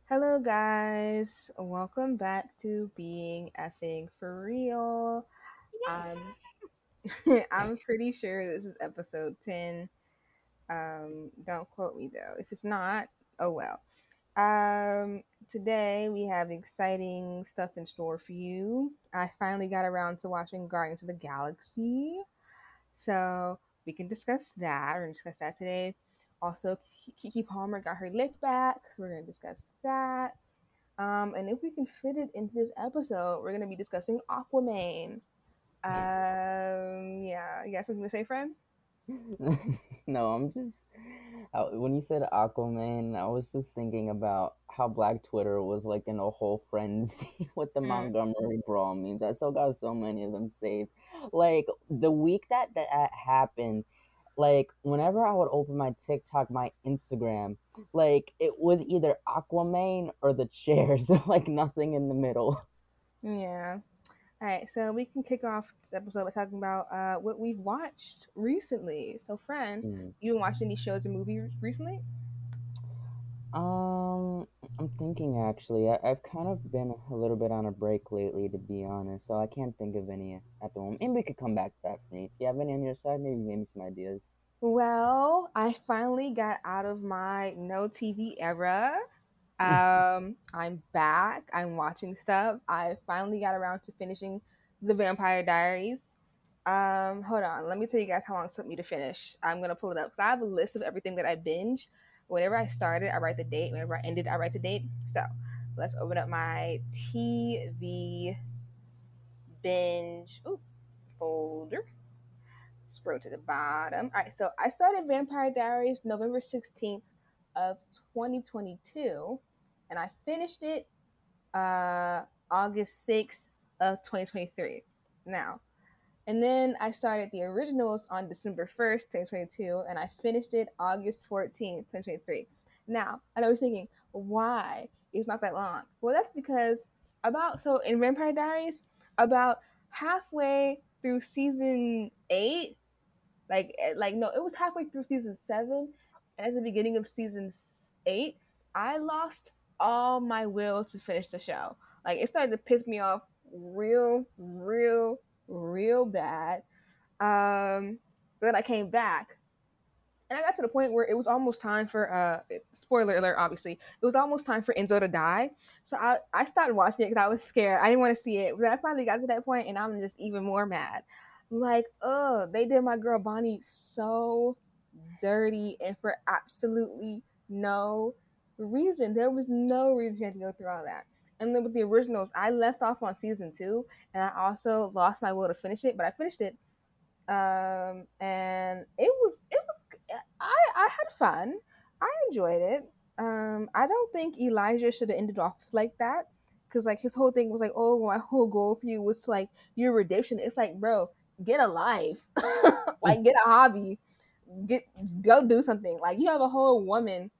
Hello, guys. Welcome back to Being Effing for Real. I'm I'm pretty sure this is episode 10. Don't quote me though. If it's not, oh well. Today we have exciting stuff in store for you. I finally got around to watching Guardians of the Galaxy, so we can discuss that. We're gonna discuss that today. Also, Kiki Palmer got her lick back, so we're gonna discuss that. And if we can fit it into this episode, we're gonna be discussing Aquaman. Yeah, you got something to say, friend? No, when you said Aquaman, I was just thinking about how Black Twitter was like in a whole frenzy with the Mm, Montgomery Brawl memes. I still got so many of them saved. Like the week that happened, like whenever I would open my TikTok, my Instagram, like it was either Aquaman or the chairs, like nothing in the middle. yeah. All right, so we can kick off this episode by talking about what we've watched recently. So, friend, Mm. you been watching any shows or movies recently? Um, I'm thinking actually. I've kind of been a little bit on a break lately, to be honest, so I can't think of any at the moment. Maybe we could come back to that for me. If you have any on your side, maybe give me some ideas. Well, I finally got out of my no TV era. I'm back. I'm watching stuff. I finally got around to finishing The Vampire Diaries. Hold on. Let me tell you guys how long it took me to finish. I'm gonna pull it up because I have a list of everything that I binge. Whenever I started, I write the date. Whenever I ended, I write the date. So let's open up my TV binge folder. Scroll to the bottom. All right, so I started Vampire Diaries November 16th of 2022, and I finished it August 6th of 2023. Now, and then I started the originals on December 1st, 2022, and I finished it August 14th, 2023. Now, I know you're thinking, why it's not that long? Well, that's because in Vampire Diaries, about halfway through season 8, like no, it was halfway through season 7, and at the beginning of season 8, I lost all my will to finish the show. Like it started to piss me off real bad. But then I came back, and I got to the point where it was almost time for spoiler alert, obviously it was almost time for Enzo to die. So I stopped watching it because I was scared. I didn't want to see it. But then I finally got to that point, and I'm just even more mad. Like, oh, they did my girl Bonnie so dirty, and for absolutely no reason. There was no reason she had to go through all that. And then with the originals, I left off on season 2, and I also lost my will to finish it, but I finished it. And I had fun. I enjoyed it. I don't think Elijah should have ended off like that, because like his whole thing was like, oh, my whole goal for you was to like your redemption. It's like, bro, get a life, like get a hobby, get go do something. Like you have a whole woman.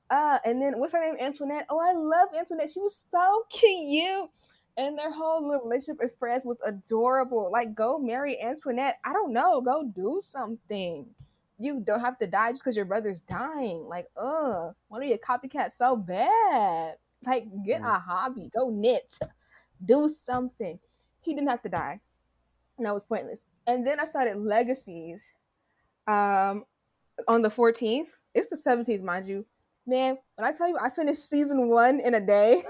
And then what's her name? Antoinette. Oh, I love Antoinette. She was so cute. And their whole little relationship as friends was adorable. Like, go marry Antoinette. I don't know. Go do something. You don't have to die just because your brother's dying. Like, want to be a copycat so bad. Like, get Mm. a hobby. Go knit. Do something. He didn't have to die. And that was pointless. And then I started Legacies. Um, on the 14th. It's the 17th, mind you. Man, when I tell you I finished season 1 in a day,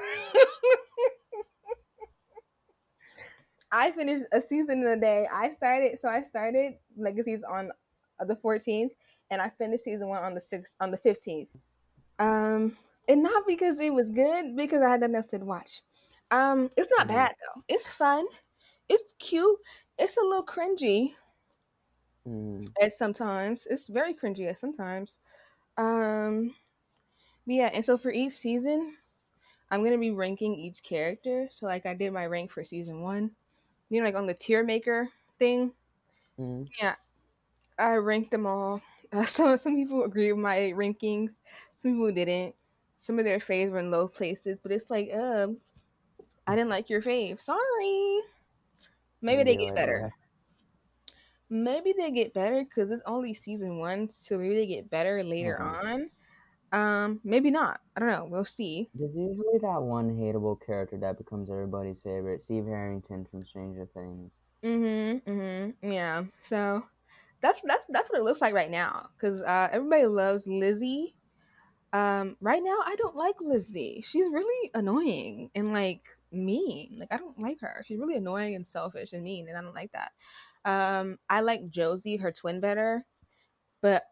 I finished a season in a day. I started Legacies on the 14th, and I finished season 1 on the 15th. Um and not because it was good, because I had nothing else to watch. It's not Mm. bad though. It's fun. It's cute. It's a little cringy Mm. at sometimes. It's very cringy at sometimes. Um yeah, and so for each season, I'm gonna be ranking each character. So like I did my rank for season 1. You know, like on the tier maker thing. Mm. Yeah, I ranked them all. Some people agree with my rankings. Some people didn't. Some of their faves were in low places, but it's like, I didn't like your fave. Sorry. Maybe And they you're get like, better. okay. Maybe they get better because it's only season 1, so maybe they get better later Uh-huh. on. Maybe not. I don't know. We'll see. There's usually that one hateable character that becomes everybody's favorite. Steve Harrington from Stranger Things. Mm-hmm. Mm-hmm. Yeah. So that's what it looks like right now. Cause everybody loves Lizzie. Right now I don't like Lizzie. She's really annoying and like mean. Like I don't like her. She's really annoying and selfish and mean, and I don't like that. I like Josie, her twin, better, but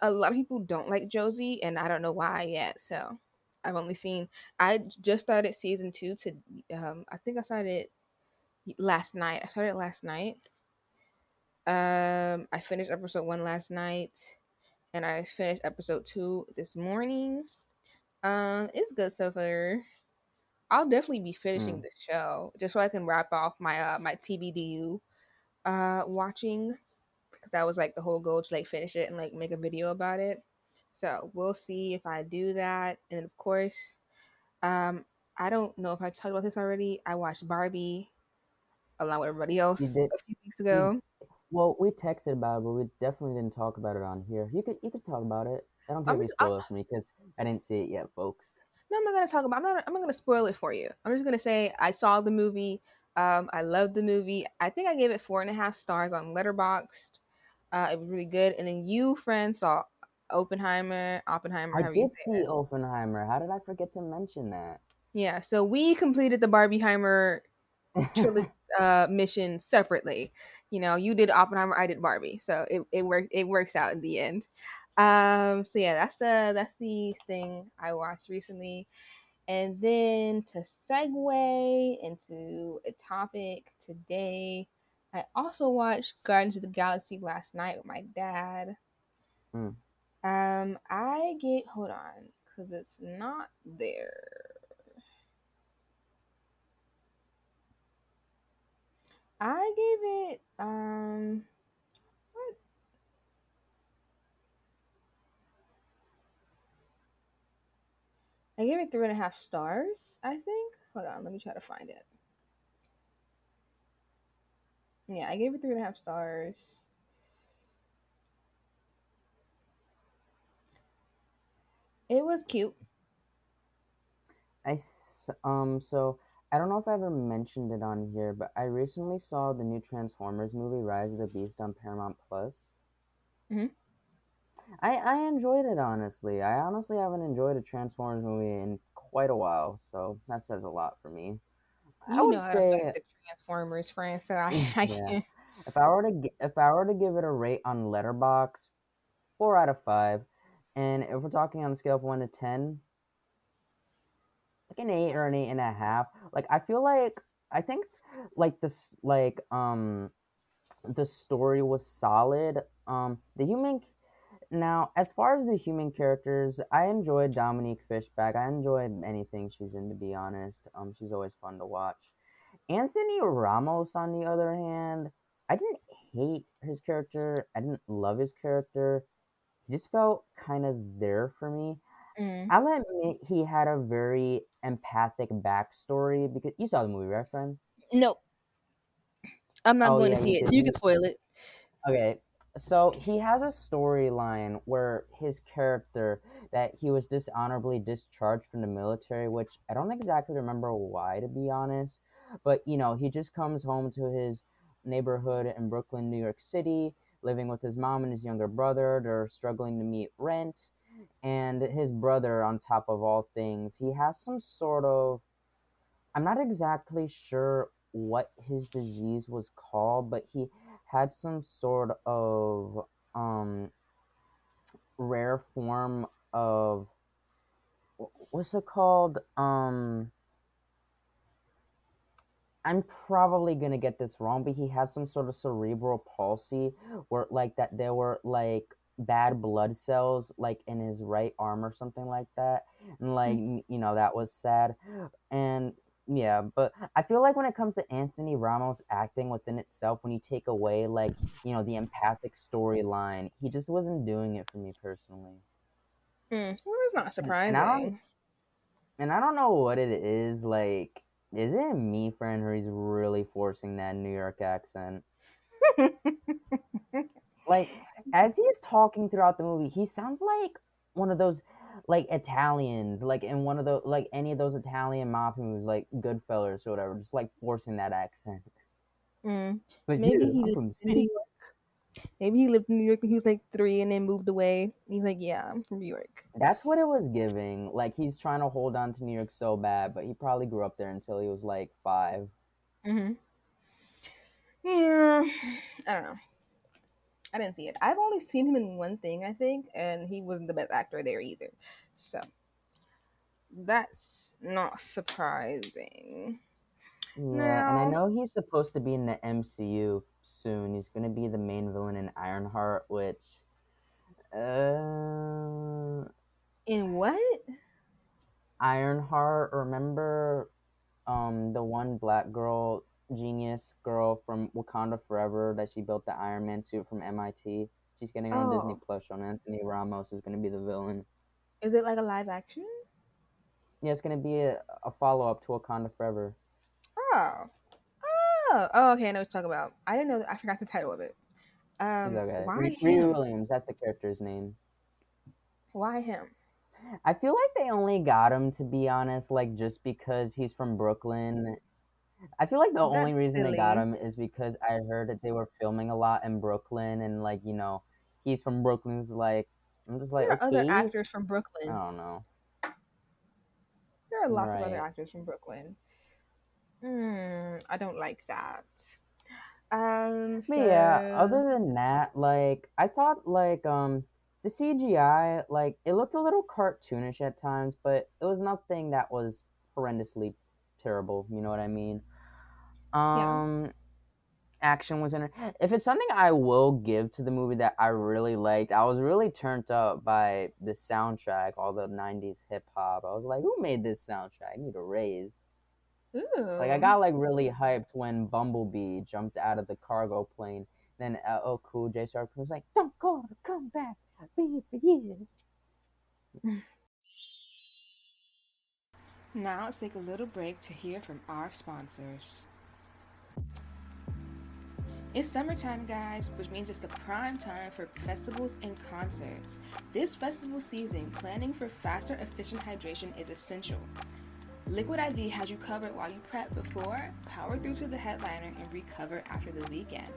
a lot of people don't like Josie, and I don't know why yet. So I've only seen. I just started season two to. I think I started last night. I started last night. I finished episode one last night, and I finished episode two this morning. It's good so far. I'll definitely be finishing Mm. the show just so I can wrap off my TBDU watching, because that was like the whole goal, to like finish it and like make a video about it. So we'll see if I do that. And of course, um, I don't know if I talked about this already. I watched Barbie along with everybody You else did. a few weeks You ago. well, we texted about it, but we definitely didn't talk about it on here. You could talk about it. I don't care I'm if you just, I, spoil it for me because I didn't see it yet, folks. no, I'm not gonna talk about. I'm not gonna spoil it for you. I'm just gonna say I saw the movie. I loved the movie. I think I gave it 4.5 stars on Letterboxd. It was really good. And then you, friend, saw Oppenheimer, I however you did say see it. Oppenheimer. How did I forget to mention that? Yeah, so we completed the Barbieheimer trilogy mission separately. You know, you did Oppenheimer, I did Barbie, so it works out in the end. So yeah, that's the thing I watched recently, and then to segue into a topic today, I also watched Guardians of the Galaxy last night with my dad. Mm. I get hold on because it's not there. I gave it what? I gave it 3.5 stars, I think. Hold on, let me try to find it. Yeah, I gave it 3.5 stars. It was cute. So I don't know if I ever mentioned it on here, but I recently saw the new Transformers movie, Rise of the Beast, on Paramount Plus. Hmm. I enjoyed it, honestly. I honestly haven't enjoyed a Transformers movie in quite a while, so that says a lot for me. I You would know I like say, the Transformers, friend, so I, I yeah. can't. If I were to give it a rate on Letterbox, 4 out of 5, and if we're talking on a scale of 1 to 10, like an 8 or an 8.5. Like I think like this the story was solid. The human Now, as far as the human characters, I enjoyed Dominique Fishback. I enjoyed anything she's in, to be honest. She's always fun to watch. Anthony Ramos, on the other hand, I didn't hate his character. I didn't love his character. He just felt kind of there for me. Mm. I'll admit he had a very empathic backstory because you saw the movie, right, friend? No, I'm not Oh going to yeah, you see it, did. so you can spoil it. Okay. So he has a storyline where his character that he was dishonorably discharged from the military, which I don't exactly remember why, to be honest. But he just comes home to his neighborhood in Brooklyn, New York City, living with his mom and his younger brother. They're struggling to meet rent, and his brother, on top of all things, he has some sort of, I'm not exactly sure what his disease was called, but he had some sort of rare form of, what's it called? I'm probably gonna get this wrong, but he had some sort of cerebral palsy where like that there were like bad blood cells like in his right arm or something like that. And like that was sad. And yeah, but I feel like when it comes to Anthony Ramos acting within itself, when you take away like, the empathic storyline, he just wasn't doing it for me personally. Well, that's not And I don't surprising. and I don't know what it is, like, is it me, friend, or he's really forcing that New York accent? Like, as he is talking throughout the movie, he sounds like one of those. like Italians, like in one of the like any of those Italian mafia movies, like Goodfellas or whatever, just like forcing that accent. Mm. Like, Maybe yeah, he I'm lived from the in New city. York. Maybe he lived in New York when he was like 3 and then moved away. He's like, yeah, I'm from New York. That's what it was giving. Like he's trying to hold on to New York so bad, but he probably grew up there until he was like 5. Hmm. Yeah, I don't know. I didn't see it. I've only seen him in one thing, I think, and he wasn't the best actor there either. So that's not surprising. Yeah, and I Now, know he's supposed to be in the MCU soon. He's gonna be the main villain in Ironheart, which uh in what? Ironheart, remember the one black girl, genius girl from Wakanda Forever that she built the Iron Man suit from MIT. She's getting her own Disney Oh, Plus show, and Anthony Ramos is gonna be the villain. is it like a live action? Yeah, it's gonna be a follow up to Wakanda Forever. Oh, oh, okay. I know what you're talking about. I didn't know that. I forgot the title of it. It's okay. Why Riri him? Williams, that's the character's name. Why him? I feel like they only got him, to be honest, like just because he's from Brooklyn. I feel like the only That's reason they got silly. him is because I heard that they were filming a lot in Brooklyn, and like he's from Brooklyn. It's like I'm just like There are other okay, actors from I Brooklyn. don't know, There are lots of other right? actors from Brooklyn. I don't like that. But yeah, So other than that, like I thought the CGI, like it looked a little cartoonish at times, but it was nothing that was horrendously terrible. You know what I mean? yeah. Um, Action was in it. If it's something I will give to the movie that I really liked, I was really turned up by the soundtrack, all the '90s hip hop. I was like, who made this soundtrack? I need a raise. Like I Ooh. got like really hyped when Bumblebee jumped out of the cargo plane. Then oh cool, J Star was like, "Don't go, come back, be here for years." Now let's take a little break to hear from our sponsors. It's summertime, guys, which means it's the prime time for festivals and concerts. This festival season, planning for faster, efficient hydration is essential. Liquid IV has you covered while you prep before, power through to the headliner, and recover after the weekend.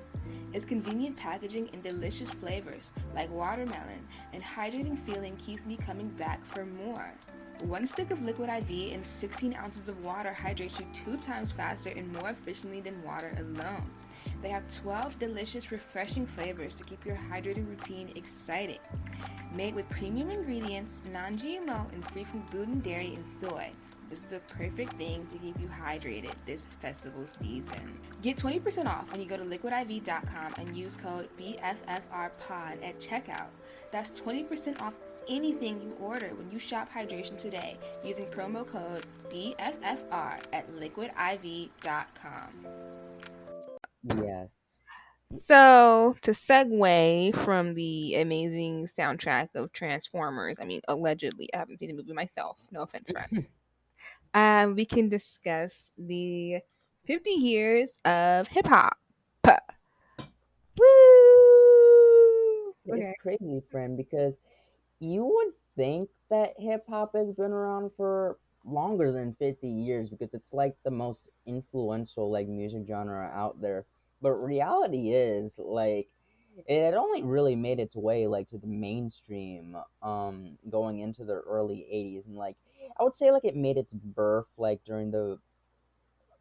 Its convenient packaging and delicious flavors like watermelon and hydrating feeling keeps me coming back for more. One stick of Liquid IV and 16 ounces of water hydrates you 2 times faster and more efficiently than water alone. They have 12 delicious, refreshing flavors to keep your hydrating routine exciting. Made with premium ingredients, non GMO, and free from gluten, dairy, and soy. This is the perfect thing to keep you hydrated this festival season. Get 20% off when you go to liquidiv.com and use code BFFRPOD at checkout. That's 20% off anything you order when you shop hydration today using promo code BFFR at liquidiv.com. Yes. So, to segue from the amazing soundtrack of Transformers, I mean, allegedly, I haven't seen the movie myself. No offense, friend. We can discuss the 50 years of hip hop. Woo! It's Okay. crazy, friend, because you would think that hip hop has been around for longer than 50 years because it's like the most influential like music genre out there. But reality is like it had only really made its way like to the mainstream going into the early 80s, and like I would say like it made its birth like during the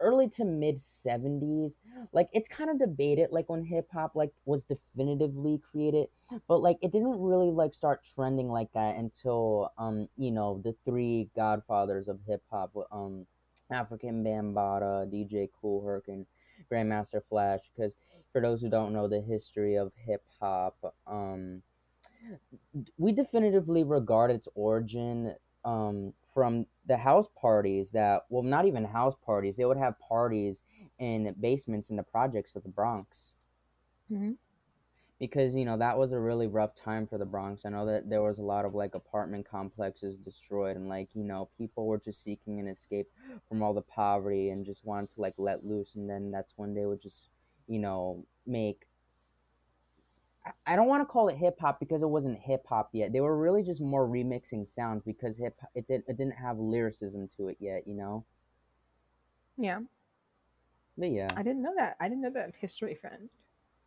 early to mid 70s. Like it's kind of debated like when hip hop like was definitively created, but like it didn't really like start trending like that until the three godfathers of hip hop, African Bambaataa, DJ Kool Herc, and Grandmaster Flash. Because for those who don't know the history of hip hop, we definitively regard its origin from the house parties that, well, not even house parties. They would have parties in basements in the projects of the Bronx, Hmm. because that was a really rough time for the Bronx. I know that there was a lot of like apartment complexes destroyed, and like people were just seeking an escape from all the poverty and just wanted to like let loose. And then that's when they would just make I don't want to call it hip hop because it wasn't hip hop yet. They were really just more remixing sounds because it didn't have lyricism to it yet, you know. Yeah, But yeah, I didn't know that. I didn't know that history, friend.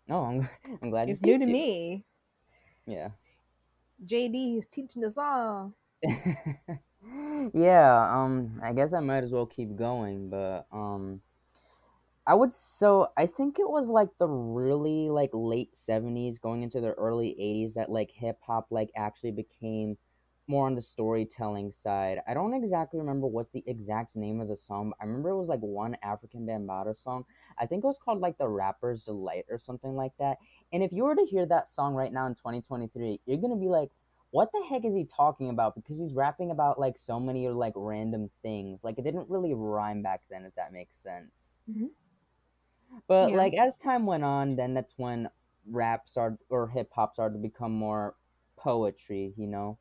oh, I'm glad to It's new to teach you. me. Yeah. JD is teaching us all. Yeah, I guess I might as well keep going, but I think it was like the really like late 70s going into the early 80s that like hip hop like actually became more on the storytelling side. I don't exactly remember what's the exact name of the song, but I remember it was like one African Bambaataa song. I think it was called like The Rapper's Delight or something like that. And if you were to hear that song right now in 2023, you're going to be like, what the heck is he talking about? Because he's rapping about like so many like random things. Like it didn't really rhyme back then, if that makes sense. Hmm. But Yeah. like as time went on, then that's when rap started or hip hop started to become more poetry, you know.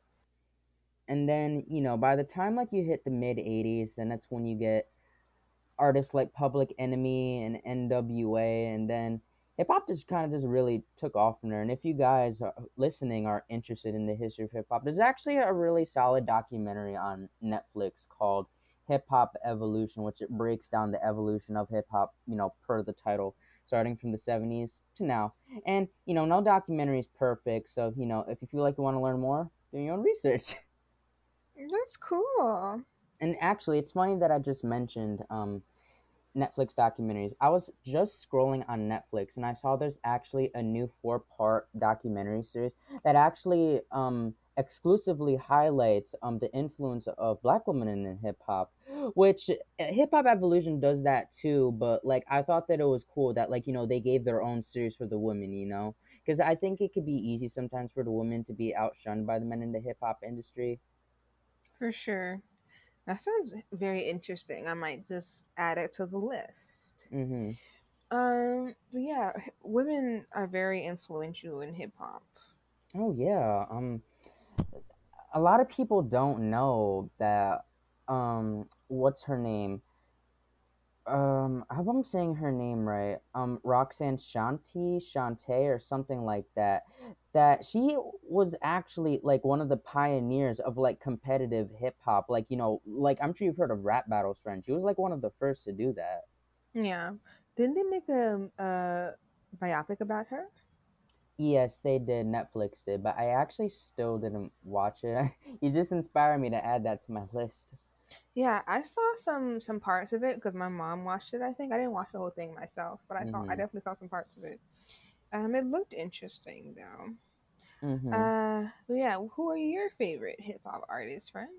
And then by the time like you hit the mid '80s, then that's when you get artists like Public Enemy and NWA, and then hip hop just kind of just really took off from there. And if you guys are listening are interested in the history of hip hop, there's actually a really solid documentary on Netflix called Hip Hop Evolution, which it breaks down the evolution of hip hop, per the title, starting from the '70s to now. And no documentary is perfect, so if you feel like you want to learn more, do your own research. That's cool. And actually, it's funny that I just mentioned Netflix documentaries. I was just scrolling on Netflix and I saw there's actually a new four-part documentary series that actually exclusively highlights the influence of Black women in hip hop, which Hip Hop Evolution does that too. But like I thought that it was cool that like they gave their own series for the women, because I think it could be easy sometimes for the women to be outshunned by the men in the hip hop industry. For sure. That sounds very interesting. I might just add it to the list. Mm-hmm. But yeah, women are very influential in hip hop. Oh yeah. A lot of people don't know that what's her name? I hope I'm saying her name right. Roxanne Shante or something like that. That she was actually like one of the pioneers of like competitive hip hop. Like, like I'm sure you've heard of rap battles, friend. She was like one of the first to do that. Yeah. Didn't they make a biopic about her? Yes, they did. Netflix did, but I actually still didn't watch it. You just inspired me to add that to my list. Yeah, I saw some parts of it because my mom watched it. I think I didn't watch the whole thing myself, but I Mm-hmm. definitely saw some parts of it. It looked interesting though. Mm-hmm. But yeah, who are your favorite hip hop artists, friend?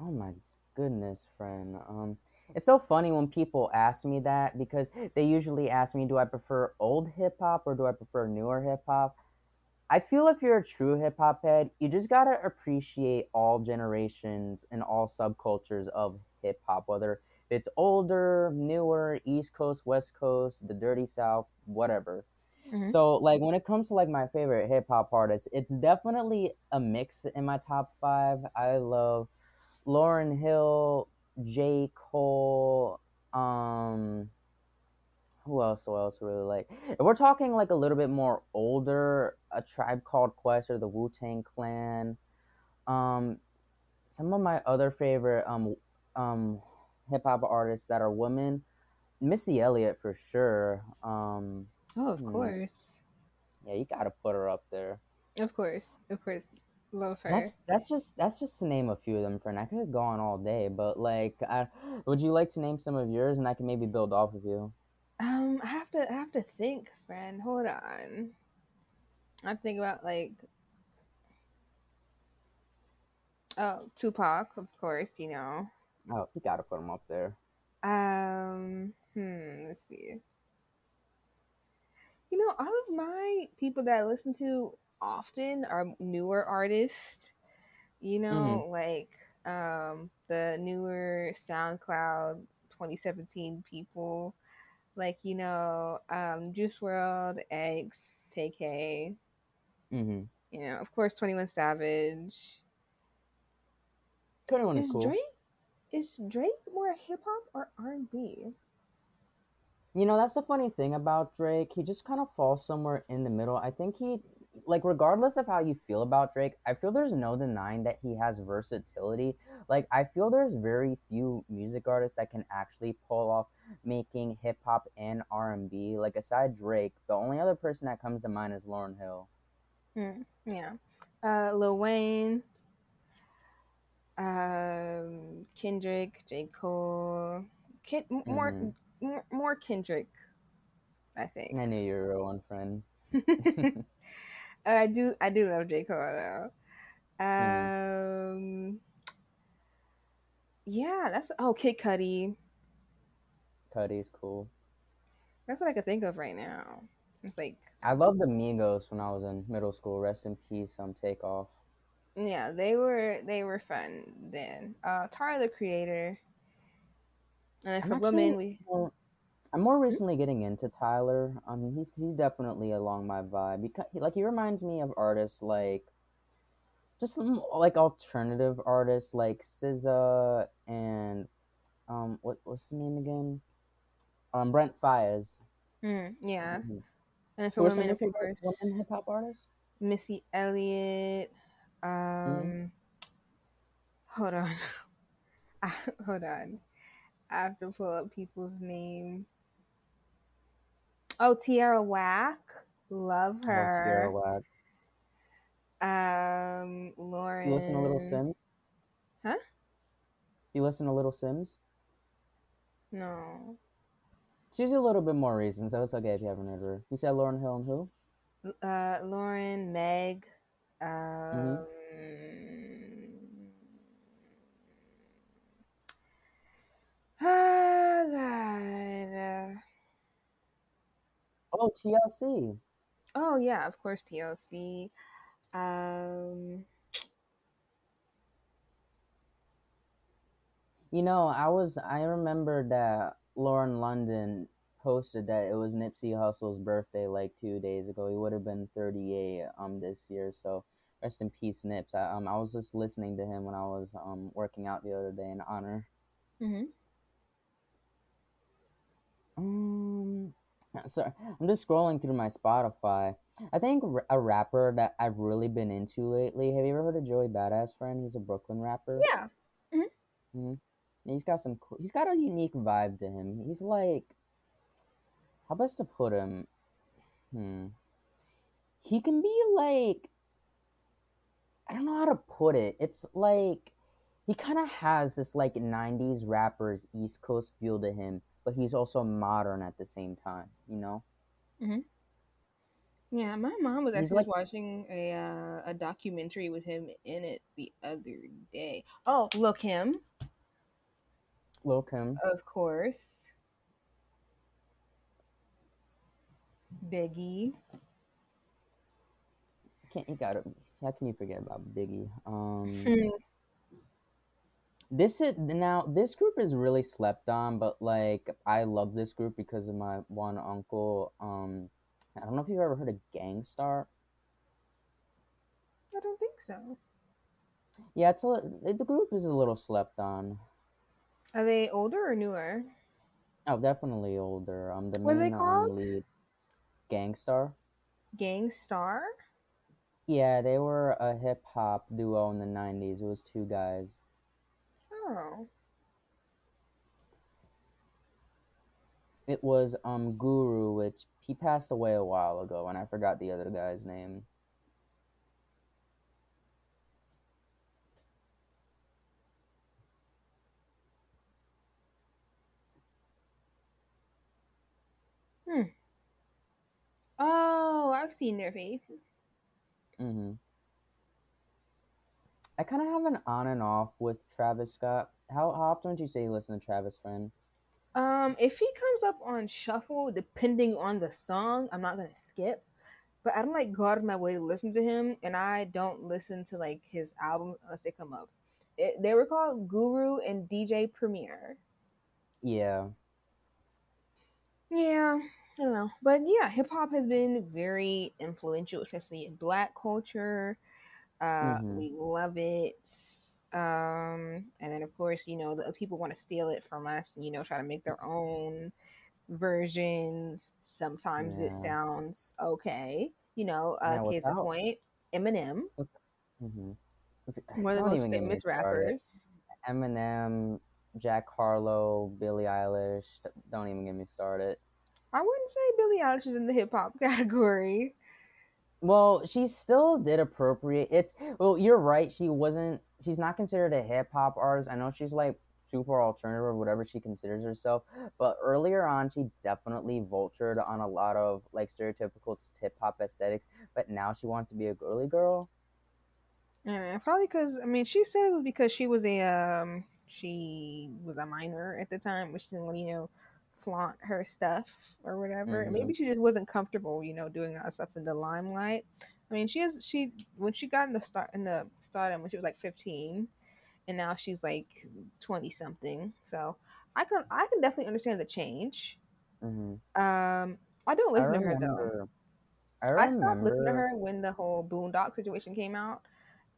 Oh my goodness, friend. It's so funny when people ask me that because they usually ask me, do I prefer old hip hop or do I prefer newer hip hop? I feel if you're a true hip hop head, you just gotta appreciate all generations and all subcultures of hip hop, whether it's older, newer, East Coast, West Coast, the Dirty South, whatever. Hmm. So, like, when it comes to like my favorite hip hop artists, it's definitely a mix in my top five. I love Lauren Hill, J. Cole, um, who else? Who else really like? If we're talking like a little bit more older, A Tribe Called Quest or the Wu Tang Clan. Um, some of my other favorite um hip hop artists that are women, Missy Elliott for sure. Oh, of Hmm, course, yeah, you gotta put her up there. of course, love her. That's just to name a few of them, friend. I could go on all day, but like, would you like to name some of yours, and I can maybe build off of you? I have to think, friend. Hold on. I think about like oh Tupac, of course. Oh, you gotta put them up there. Let's see. All of my people that I listen to often are newer artists. Mm-hmm. Like the newer SoundCloud 2017 people, like Juice World, X, TK, Mm-hmm. of course 21 Savage. 21 is Is cool. Drake more hip hop or R&B? That's the funny thing about Drake. He just kind of falls somewhere in the middle. I think he like regardless of how you feel about Drake, I feel there's no denying that he has versatility. Like I feel there's very few music artists that can actually pull off making hip hop and R&B. Like aside Drake, the only other person that comes to mind is Lauryn Hill. Yeah. Lil Wayne, Kendrick, J. Cole, more, Mhm. more Kendrick, I think. I knew you were a one friend. I do love J. Cole though. Mm, Yeah, Kid Cudi. Cudi's cool. That's what I could think of right now. It's like, I loved the Migos when I was in middle school. Rest in peace, Takeoff. yeah, they were fun then. Tyler the Creator, and I'm for actually women we. more, I'm more recently getting into Tyler. He's definitely along my vibe because like he reminds me of artists like just some like alternative artists like SZA and what's the name again? Brent Faiyaz. Yeah, Mhm. and for Who are some of women, your of favorite course, women hip hop artists? Missy Elliott. Mm-hmm. Hold on, hold on. I have to pull up people's names. Oh, Tierra Whack, love I love Tierra her. Whack. You listen to Little Lauren, Sims? huh? You listen to Little Sims? No. She's a little bit more recent, so it's okay if you haven't heard her. You said Lauren Hill and who? Lauren, Meg. Mm-hmm. Um, oh God. Oh, TLC. Oh yeah, of course TLC. Um, I remember that Lauren London posted that it was Nipsey Hussle's birthday like 2 days ago. He would have been 38 this year, so rest in peace, Nips. I was just listening to him when I was working out the other day in honor. mhm. Um, so I'm just scrolling through my Spotify. I think a rapper that I've really been into lately. Have you ever heard of Joey Badass Friend? He's a Brooklyn rapper. Yeah. Mhm. hmm He's got some. He's got a unique vibe to him. He's like, how best to put him? Hmm. He can be like, I don't know how to put it. It's like he kind of has this like '90s rappers East Coast feel to him, but he's also modern at the same time. Mhm. Yeah, my mom was He's actually like just watching a documentary with him in it the other day. Oh, look him, Lil Kim. of course. Biggie. Can't you got it? How can you forget about Biggie? Hmm. This group is really slept on, but like I love this group because of my one uncle. I don't know if you've ever heard of Gangstar. I don't think so. Yeah, the group is a little slept on. Are they older or newer? Oh, definitely older. The What are they main called? lead, Gangstar. Gang Star? Yeah, they were a hip hop duo in the '90s. It was two guys. Oh. It was Guru, which he passed away a while ago, and I forgot the other guy's name. Hmm. Oh, I've seen their faces. hmm I kind of have an on and off with Travis Scott. How often would you say you listen to Travis, friend? If he comes up on shuffle, depending on the song, I'm not gonna skip. But I don't like go out of my way to listen to him, and I don't listen to like his albums unless they come up. They were called Guru and DJ Premier. Yeah. Yeah, I don't know, but yeah, hip hop has been very influential, especially in Black culture. hmm We love it. And then of course, the people want to steal it from us, and try to make their own versions. Sometimes it Yeah. sounds okay. Yeah, case in without. point, Eminem, Mm-hmm. one of the Don't most even get me famous started. rappers. Eminem, Jack Harlow, Billie Eilish. Don't even get me started. I wouldn't say Billie Eilish is in the hip hop category. Well, she still did appropriate. It's well, you're right. She wasn't. She's not considered a hip hop artist. I know she's like super alternative or whatever she considers herself. But earlier on, she definitely vultured on a lot of like stereotypical hip hop aesthetics. But now she wants to be a girly girl. Probably because I mean she said it was because she was a minor at the time, which didn't want to flaunt her stuff or whatever. And Mm-hmm. maybe she just wasn't comfortable doing that stuff in the limelight. I mean she when she got in the stardom when she was like 15, and now she's like 20 something. So I can definitely understand the change. Mm-hmm. I don't I listen to her though. remember. I I stopped listening to remember. her when the whole Boondock situation came out,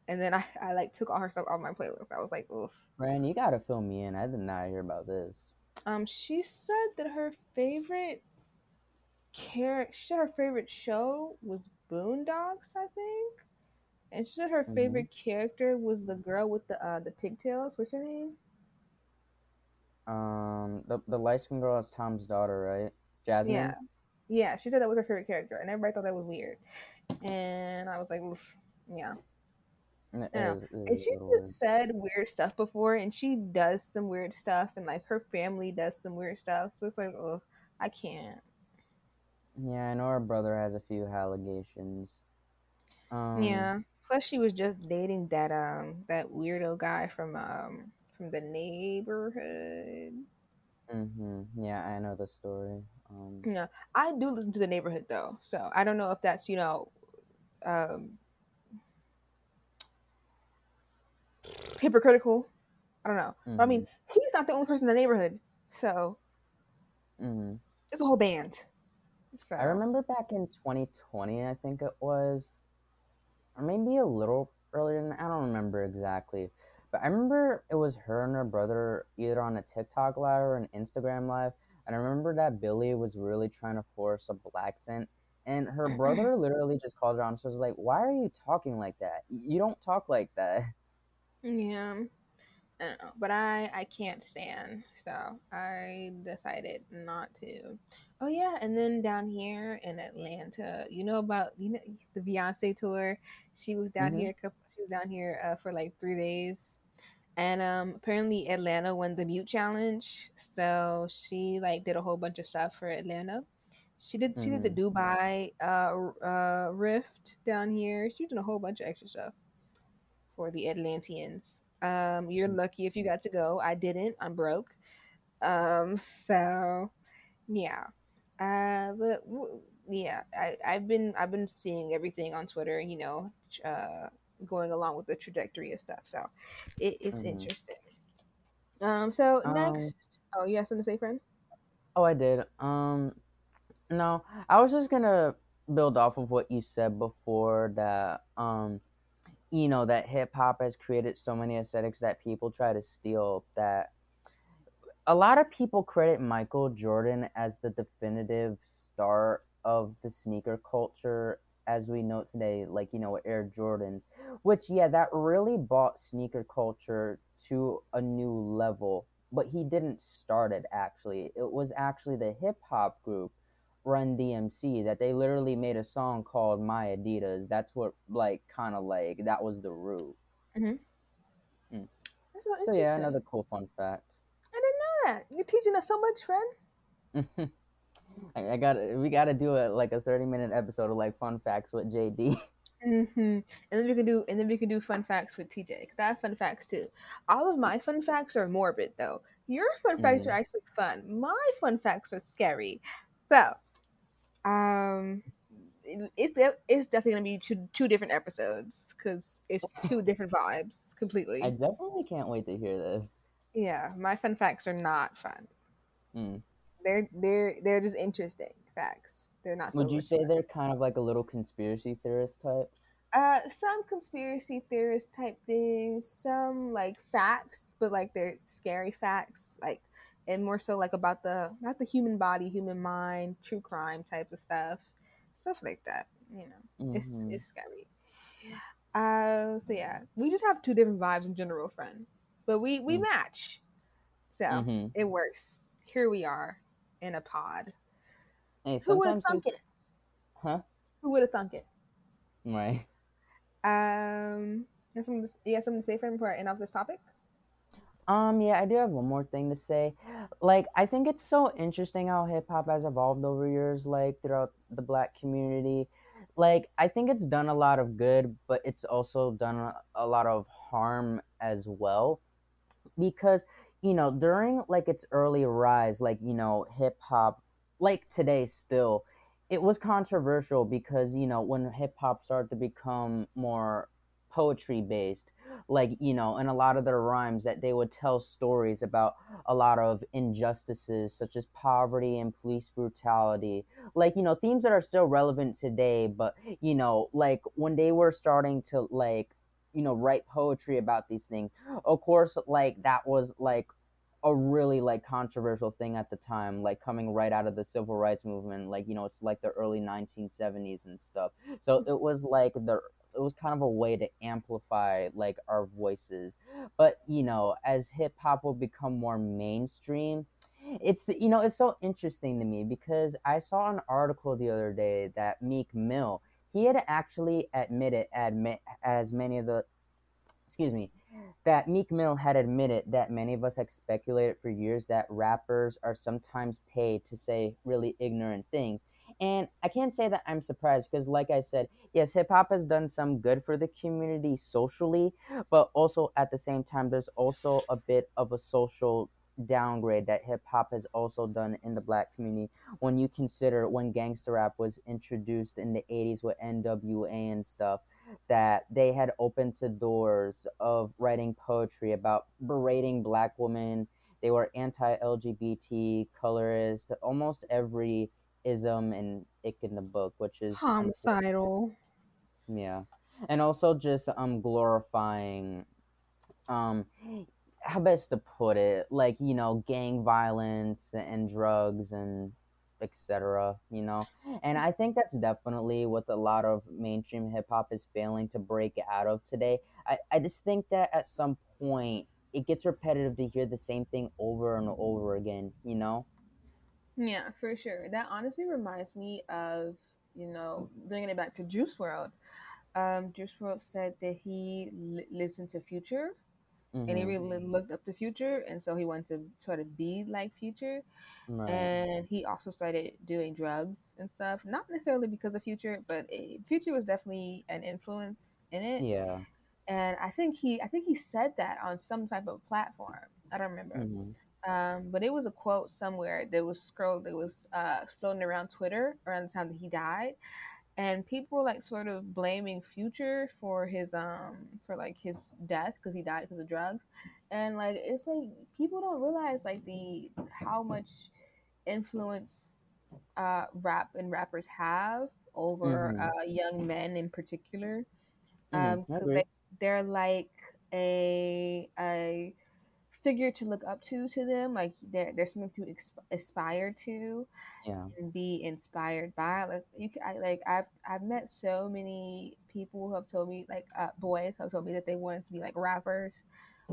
and then I like took all her stuff off my playlist. I was like, oof. Fran, you gotta fill me in. I did not hear about this. She said that she said her favorite show was Boondocks, I think, and she said her Mm-hmm. favorite character was the girl with the pigtails. What's her name? The light skinned girl is Tom's daughter, right? Yeah, Jasmine. yeah. She said that was her favorite character, and everybody thought that was weird. And I was like, oof, yeah. It I don't know. is a And she little weird. just said weird stuff before, and she does some weird stuff, and like her family does some weird stuff. So it's like, oh, I can't. Yeah, I know her brother has a few allegations. Um, Yeah. Plus, she was just dating that weirdo guy from the neighborhood. yeah, I know the story. Yeah, I do listen to the neighborhood though, so I don't know if that's um hypocritical. I don't know, but I mean, Mhm, he's not the only person in the neighborhood, so mhm. it's a whole band. I So. remember back in 2020, I think it was, or maybe a little earlier than that, I don't remember exactly. But I remember it was her and her brother either on a TikTok live or an Instagram live. And I remember that Billy was really trying to force a black accent. And her brother literally just called her on. So was like, why are you talking like that? You don't talk like that. Yeah, I don't know, but I can't stand, so I decided not to. Oh yeah, and then down here in Atlanta, the Beyonce tour. She was down Hmm. here. She was down here for like 3 days, and apparently Atlanta won the mute challenge. So she like did a whole bunch of stuff for Atlanta. She did the Hmm. Dubai Rift down here. She did a whole bunch of extra stuff for the Atlanteans. You're lucky if you got to go. I didn't. I'm broke. So yeah. Yeah, I've been seeing everything on Twitter. Going along with the trajectory of stuff. So it's Hmm. interesting. So Um, next. Oh, you have something to say, friend? oh, I did. No, I was just gonna build off of what you said before that, that hip hop has created so many aesthetics that people try to steal that a lot of people credit Michael Jordan as the definitive start of the sneaker culture as we know today, like, Air Jordans, which, yeah, that really brought sneaker culture to a new level. But he didn't start it, actually. It was actually the hip hop group Run DMC that they literally made a song called My Adidas. That's what, like, kind of like, that was the root. Mm-hmm. Mm. That's so So, yeah, interesting. another cool fun fact. I didn't know that. You're teaching us so much, friend. I got we got to do like a 30-minute episode of like fun facts with JD. And then we can do fun facts with TJ because I have fun facts too. All of my fun facts are morbid though. Your fun facts are Mm. actually fun. My fun facts are scary. So, um, it's definitely gonna be two different episodes because it's two different vibes I completely. definitely can't wait to hear this. Yeah, my fun facts are not fun. Mm. They're just interesting facts. They're not so Would you much say fun. they're kind of like a little conspiracy theorist type? Some conspiracy theorist type things, some like facts, but like they're scary facts, like and more so like about the not the human body, human mind, true crime type of stuff like that. you know, Mhm. it's scary. So yeah, we just have two different vibes in general, friend, but we Mm. match, so Mhm. it works. Here we are in a pod. Hey, Who would have sometimes thunk it's it? huh? Who would have thunk it? Right. You have something to say, friend, before I end off this topic? Yeah, I do have one more thing to say. Like, I think it's so interesting how hip hop has evolved over years, like throughout the black community. Like, I think it's done a lot of good, but it's also done a lot of harm as well, because during like its early rise, like hip hop, like today still, it was controversial because when hip hop started to become more poetry based, like and a lot of their rhymes, that they would tell stories about a lot of injustices such as poverty and police brutality, like themes that are still relevant today. But like when they were starting to like write poetry about these things, of course, like that was like a really like controversial thing at the time, like coming right out of the civil rights movement, like it's like the early 1970s and stuff. So it was like it was kind of a way to amplify like our voices. But as hip hop will become more mainstream, it's so interesting to me because I saw an article the other day that Meek Mill, he had actually admit as many of the excuse me, that Meek Mill had admitted that many of us have speculated for years that rappers are sometimes paid to say really ignorant things. And I can't say that I'm surprised because, like I said, yes, hip hop has done some good for the community socially, but also at the same time, there's also a bit of a social downgrade that hip hop has also done in the black community. When you consider when gangster rap was introduced in the 80s with NWA and stuff, that they had opened to doors of writing poetry about berating black women. They were anti-LGBT, colorist, almost every ism and ick in the book, which is unfortunate. Homicidal. Yeah, and also just glorifying um how best to put it, like gang violence and drugs and etc. And I think that's definitely what a lot of mainstream hip hop is failing to break out of today. I just think that at some point it gets repetitive to hear the same thing over and over again. Yeah, for sure. That honestly reminds me of, bringing it back to Juice World. Juice World said that he listened to Future and he Mm-hmm. really looked up to Future, and so he wanted to sort of be like Future. Right. And he also started doing drugs and stuff, not necessarily because of Future, but Future was definitely an influence in it. Yeah. And I think he said that on some type of platform. I don't remember. Mm-hmm. But it was a quote somewhere that was scrolled that was floating around Twitter around the time that he died, and people were like sort of blaming Future for like his death because he died because of drugs, and like it's like people don't realize like the how much influence rap and rappers have over Mm-hmm. young men in particular, Mm-hmm. I because agree. they're like a figure to look up to them, like they're something to aspire to Yeah. and be inspired by. Like I've met so many people who have told me, like boys who have told me that they wanted to be like rappers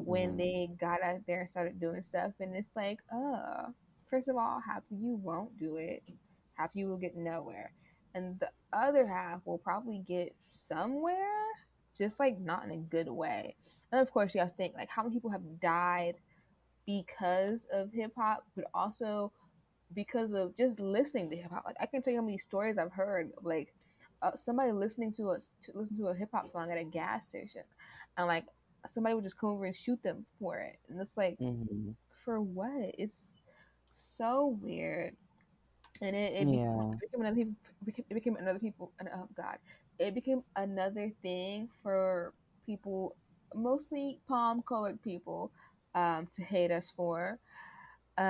when Mm-hmm. they got out there and started doing stuff, and it's like first of all, half of you won't do it, half of you will get nowhere, and the other half will probably get somewhere, just like not in a good way. And of course you have to think like how many people have died because of hip hop, but also because of just listening to hip hop. Like I can tell you how many stories I've heard, like somebody listening to listen to a hip hop song at a gas station, and like somebody would just come over and shoot them for it, and it's like, Mm-hmm. for what? It's so weird, and Yeah. it became another people. It became another people. And oh God, it became another thing for people, mostly palm colored people, to hate us for.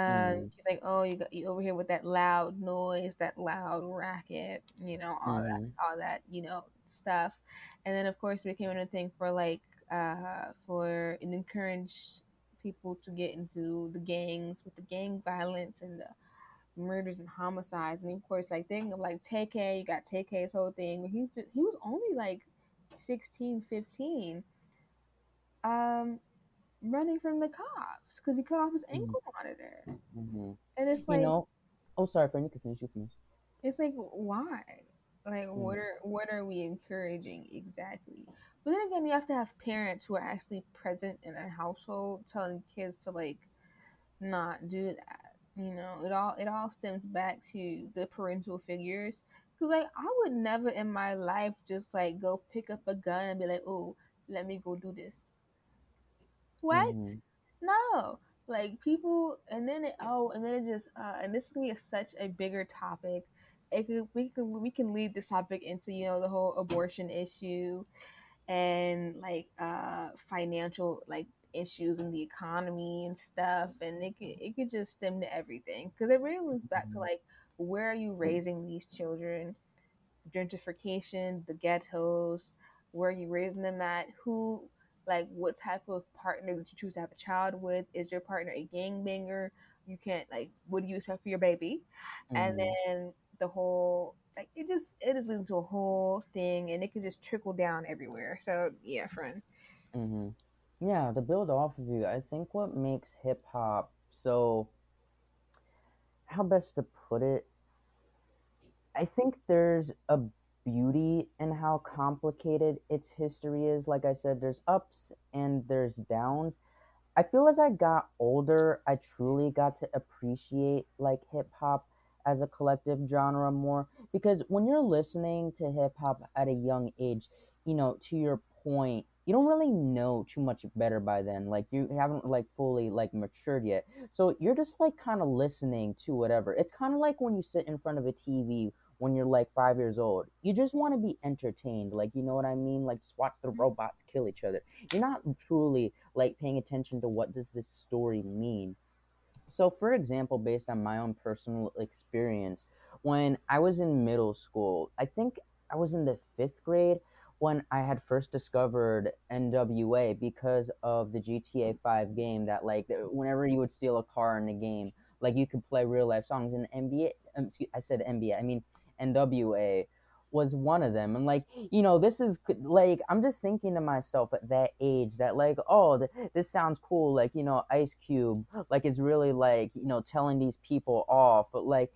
Mm-hmm. She's like, "Oh, you over here with that loud noise, that loud racket, Mm-hmm. all that, stuff." And then of course it became another thing for like for it encouraged people to get into the gangs with the gang violence and the murders and homicides, and of course, like think of like TK, you got TK's whole thing, but he was only like 16, 15, um, running from the cops because he cut off his Mm-hmm. ankle monitor, Mm-hmm. and You know, oh, sorry, friend, you can finish. You finish. it's like why? Like Mm-hmm. what are we encouraging exactly? But then again, you have to have parents who are actually present in a household telling kids to like not do that. You know, it all stems back to the parental figures. Cause like I would never in my life just like go pick up a gun and be like, oh, let me go do this. What? Mm-hmm. No. Like people, and then it just, and this can be such a bigger topic. We can lead this topic into the whole abortion issue and like financial like issues in the economy and stuff, and it could just stem to everything because it really looks back to like where are you raising these children, gentrification, the ghettos, where are you raising them at, who, like, what type of partner that you choose to have a child with. Is your partner a gangbanger? You can't, like, what do you expect for your baby? And Mm-hmm. then the whole, like, it just leads into a whole thing, and it can just trickle down everywhere. So yeah, friend. Mm-hmm. Yeah, to build off of you, I think what makes hip hop so, how best to put it, I think there's a beauty in how complicated its history is. Like I said, there's ups and there's downs. I feel as I got older, I truly got to appreciate like hip hop as a collective genre more, because when you're listening to hip hop at a young age, to your point, you don't really know too much better by then. Like you haven't like fully like matured yet. So you're just like kind of listening to whatever. It's kind of like when you sit in front of a TV when you're like 5 years old. You just want to be entertained. Like, you know what I mean? Like just watch the robots kill each other. You're not truly like paying attention to what does this story mean. So for example, based on my own personal experience, when I was in middle school, I think I was in the 5th grade when I had first discovered NWA because of the GTA 5 game. That like whenever you would steal a car in the game, like you could play real life songs. And NBA, I said NBA, I mean NWA was one of them. And like, this is like, I'm just thinking to myself at that age that like, oh, this sounds cool. Like, Ice Cube, like, is really like, telling these people off. But like,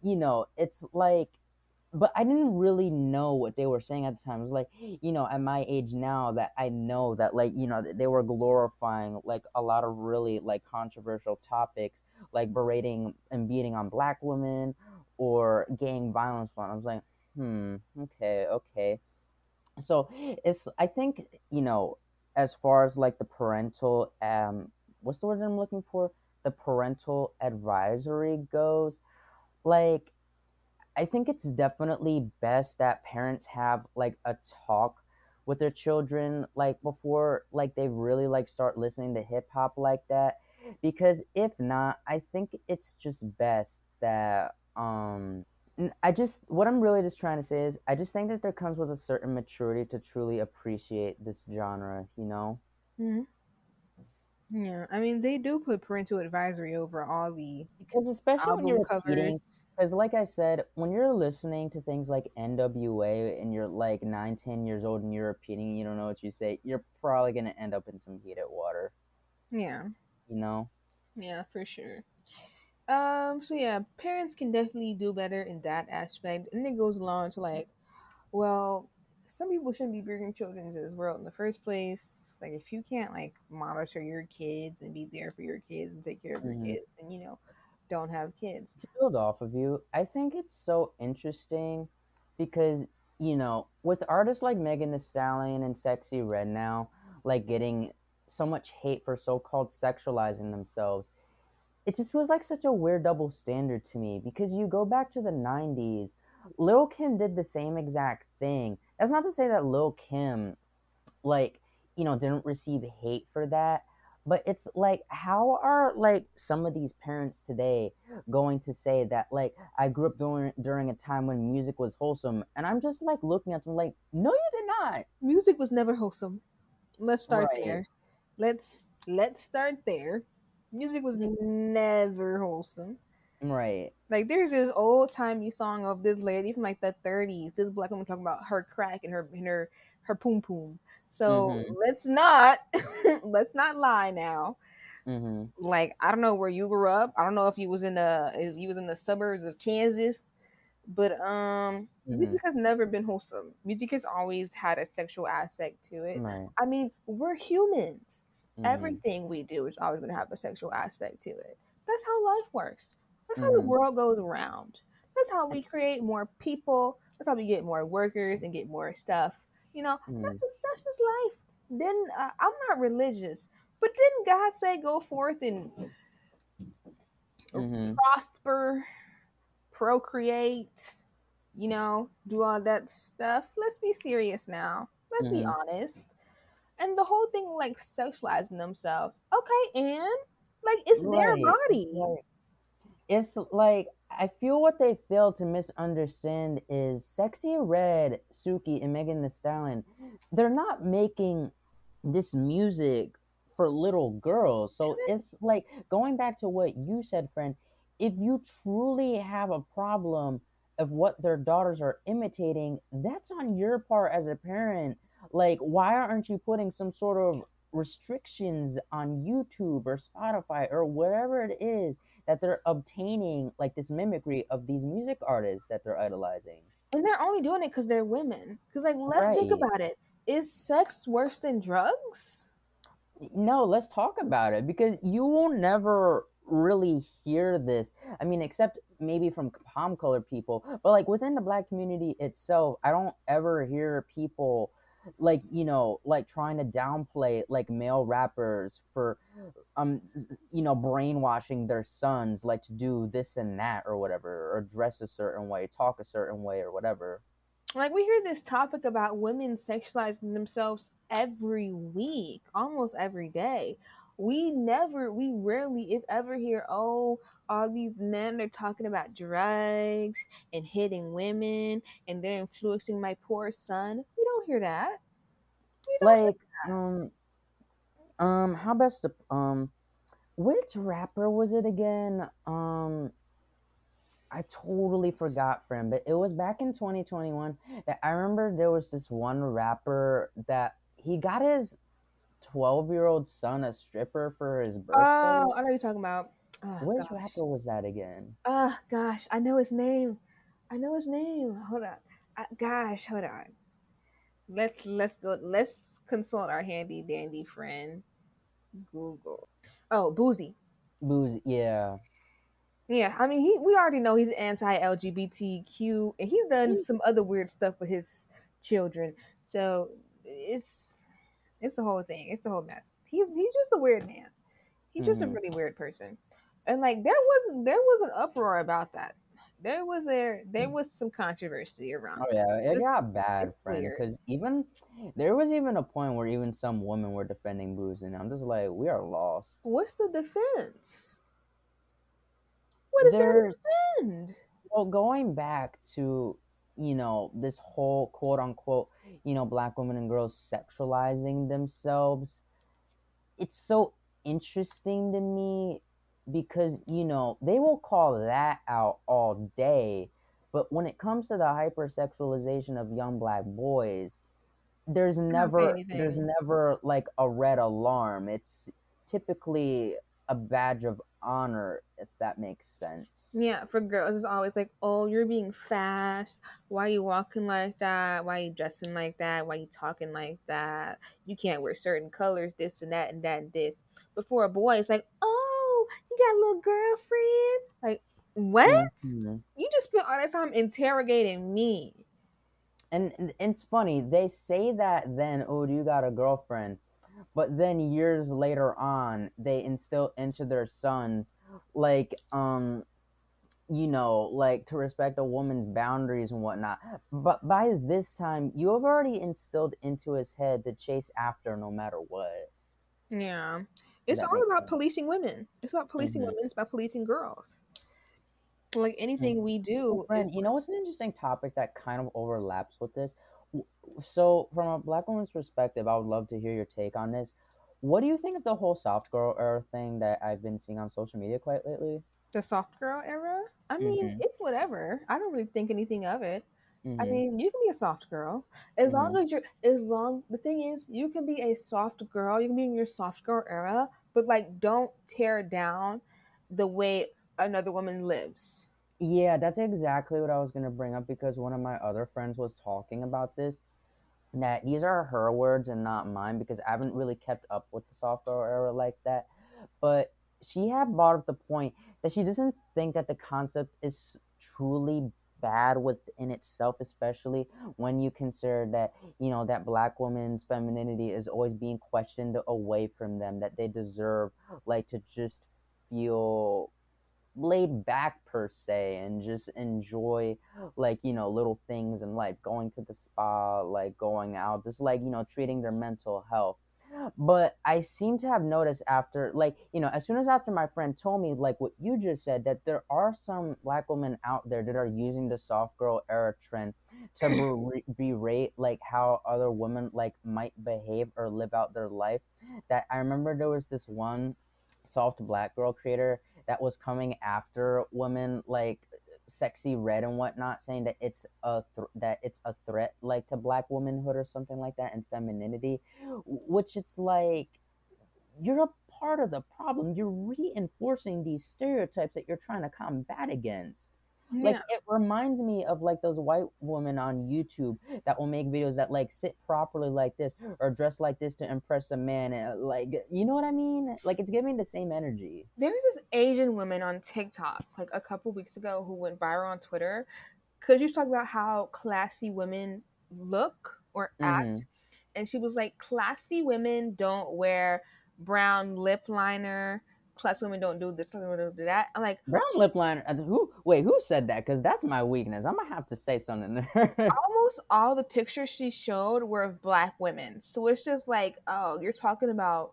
it's like, but I didn't really know what they were saying at the time. It was like, at my age now that I know that like, they were glorifying like a lot of really like controversial topics, like berating and beating on black women or gang violence. I was like, okay, okay. So it's, I think, as far as like the parental, what's the word I'm looking for, the parental advisory goes, like, I think it's definitely best that parents have like a talk with their children like before like they really like start listening to hip hop like that, because if not, I think it's just best that I just, what I'm really just trying to say is I just think that there comes with a certain maturity to truly appreciate this genre. Hmm. Yeah, I mean they do put parental advisory over all the Because especially when album you're covers. repeating, because like I said, when you're listening to things like NWA and you're like 9, 10 years old and you're repeating and you don't know what you say, you're probably gonna end up in some heated water, Yeah, you know? yeah, for sure. So yeah, parents can definitely do better in that aspect. And it goes along to like, well, some people shouldn't be bringing children into this world in the first place. Like if you can't like monitor your kids and be there for your kids and take care of your Hmm. kids and don't have kids. To build off of you, I think it's so interesting because, with artists like Megan Thee Stallion and Sexy Red now, like getting so much hate for so-called sexualizing themselves, it just feels like such a weird double standard to me, because you go back to the 90s, Lil Kim did the same exact thing. That's not to say that Lil Kim, like, didn't receive hate for that, but it's like, how are like some of these parents today going to say that like I grew up during a time when music was wholesome, and I'm just like looking at them like, no, you did not. Music was never wholesome. Let's start Right. there. Let's start there. Music was never wholesome. Right. Like there's this old timey song of this lady from like the 30s. This black woman talking about her crack and her poom poom. So Mhm. let's not let's not lie now. Mhm. Like I don't know where you grew up. I don't know if you was in the suburbs of Kansas, but Mhm. music has never been wholesome. Music has always had a sexual aspect to it. Right. I mean, we're humans. Mhm. Everything we do is always going to have a sexual aspect to it. That's how life works. That's how the Mhm. world goes around. That's how we create more people. That's how we get more workers and get more stuff. You know, Mhm. that's just life. Then I'm not religious, but didn't God say go forth and Mhm. prosper, procreate, do all that stuff? Let's be serious now. Let's be Mhm. honest. And the whole thing like sexualizing themselves. Okay, and like it's their Right. body. It's like I feel what they fail to misunderstand is Sexy Red, Suki, and Megan Thee Stallion. They're not making this music for little girls. So it's like going back to what you said, friend. If you truly have a problem of what their daughters are imitating, that's on your part as a parent. Like, why aren't you putting some sort of restrictions on YouTube or Spotify or whatever it is that they're obtaining, like this mimicry of these music artists that they're idolizing? And they're only doing it because they're women. Because like let's think Right. about it. Is sex worse than drugs? No, let's talk about it because you will never really hear this. I mean, except maybe from palm color people, but like within the black community itself, I don't ever hear people like, like trying to downplay like male rappers for brainwashing their sons like to do this and that or whatever, or dress a certain way, talk a certain way or whatever. Like we hear this topic about women sexualizing themselves every week, almost every day. We rarely, if ever, hear, oh, all these men are talking about drugs and hitting women and they're influencing my poor son. We don't hear that. We don't Like, how best to which rapper was it again? I totally forgot, friend, but it was back in 2021 that I remember there was this one rapper that he got his 12-year-old son a stripper for his birthday. Oh, I know you're talking about. Oh Which gosh. rapper was that again? Oh gosh, I know his name. I know his name. Hold on. Gosh, hold on. Let's go. Let's consult our handy dandy friend Google. Oh, Boozy. Booze, yeah. Yeah, I mean we already know he's anti LGBTQ and he's done He- some other weird stuff with his children. So it's the whole thing. It's the whole mess. He's just a weird man. He's just a mhm. really weird person. And like there was an uproar about that. There was some controversy Oh around that. yeah, it It's got bad, it's friend. weird. Because even there was even a point where even some women were defending booze, and I'm just like, we are lost. What's the defense? What is there to There's defend? Well, going back to, this whole quote unquote, black women and girls sexualizing themselves, it's so interesting to me because, they will call that out all day. But when it comes to the hypersexualization of young black boys, there's I don't say never there's anything. never like a red alarm. It's typically a badge of honor, if that makes sense. Yeah, for girls, it's always like, oh, you're being fast. Why are you walking like that? Why are you dressing like that? Why are you talking like that? You can't wear certain colors, this and that and that and this. But for a boy, it's like, oh, you got a little girlfriend? Like, what? Mhm. You just spent all that time interrogating me. And it's funny, they say that then, oh, do you got a girlfriend? But then years later on, they instill into their sons, like, like to respect a woman's boundaries and whatnot. But by this time, you have already instilled into his head to chase after no matter what. Yeah. If It's that all makes about sense. policing women. It's about policing Mm-hmm. women. It's about policing girls. Like anything we Oh, do is friend, what's an interesting topic that kind of overlaps with this? So, from a black woman's perspective, I would love to hear your take on this. What do you think of the whole soft girl era thing that I've been seeing on social media quite lately? The soft girl era? I mean, Mm-hmm. it's whatever. I don't really think anything of it. I Mm-hmm. mean, you can be a soft girl as long Mm-hmm. as the thing is, you can be a soft girl, you can be in your soft girl era, but like don't tear down the way another woman lives. Yeah, that's exactly what I was gonna bring up because one of my other friends was talking about this. That these are her words and not mine because I haven't really kept up with the soft girl era like that. But she had brought up the point that she doesn't think that the concept is truly bad within itself, especially when you consider that that black woman's femininity is always being questioned away from them, that they deserve like to just feel laid back per se and just enjoy like little things in life, going to the spa, like going out, just like treating their mental health. But I seem to have noticed after, like, as soon as after my friend told me, like what you just said, that there are some black women out there that are using the soft girl era trend to berate like how other women like might behave or live out their life. That I remember there was this one soft black girl creator that was coming after women like sexy red and whatnot, saying that it's a threat like to black womanhood or something like that and femininity, which it's like you're a part of the problem. You're reinforcing these stereotypes that you're trying to combat against. Like Yeah. it reminds me of like those white women on YouTube that will make videos that like sit properly like this or dress like this to impress a man. And, like, you know what I mean? Like it's giving the same energy. There's this Asian woman on TikTok like a couple weeks ago who went viral on Twitter because she was talking about how classy women look or Mm-hmm. act. And she was like, classy women don't wear brown lip liner. Classy women don't do this. Classy women don't do that. I'm like, Brown lip liner. Who? Wait, who said that? Because that's my weakness. I'm gonna have to say something there. almost all the pictures she showed were of black women. So it's just like, oh, you're talking about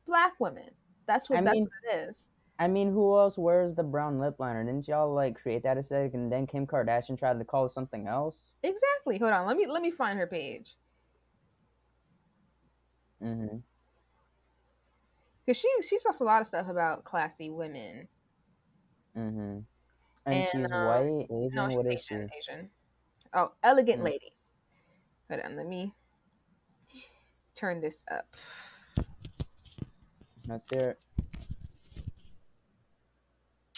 black women. I That's mean, what it is. who else wears the brown lip liner? Didn't y'all like create that aesthetic and then Kim Kardashian tried to call it something else? Exactly. Hold on. Let me find her page. Mm-hmm. Because she talks a lot of stuff about classy women. Mm-hmm. And And she's white, no, Asian. she's What is Asian. she? Asian. Oh, elegant Mm, ladies. Hold on, let me turn this up. let's hear it.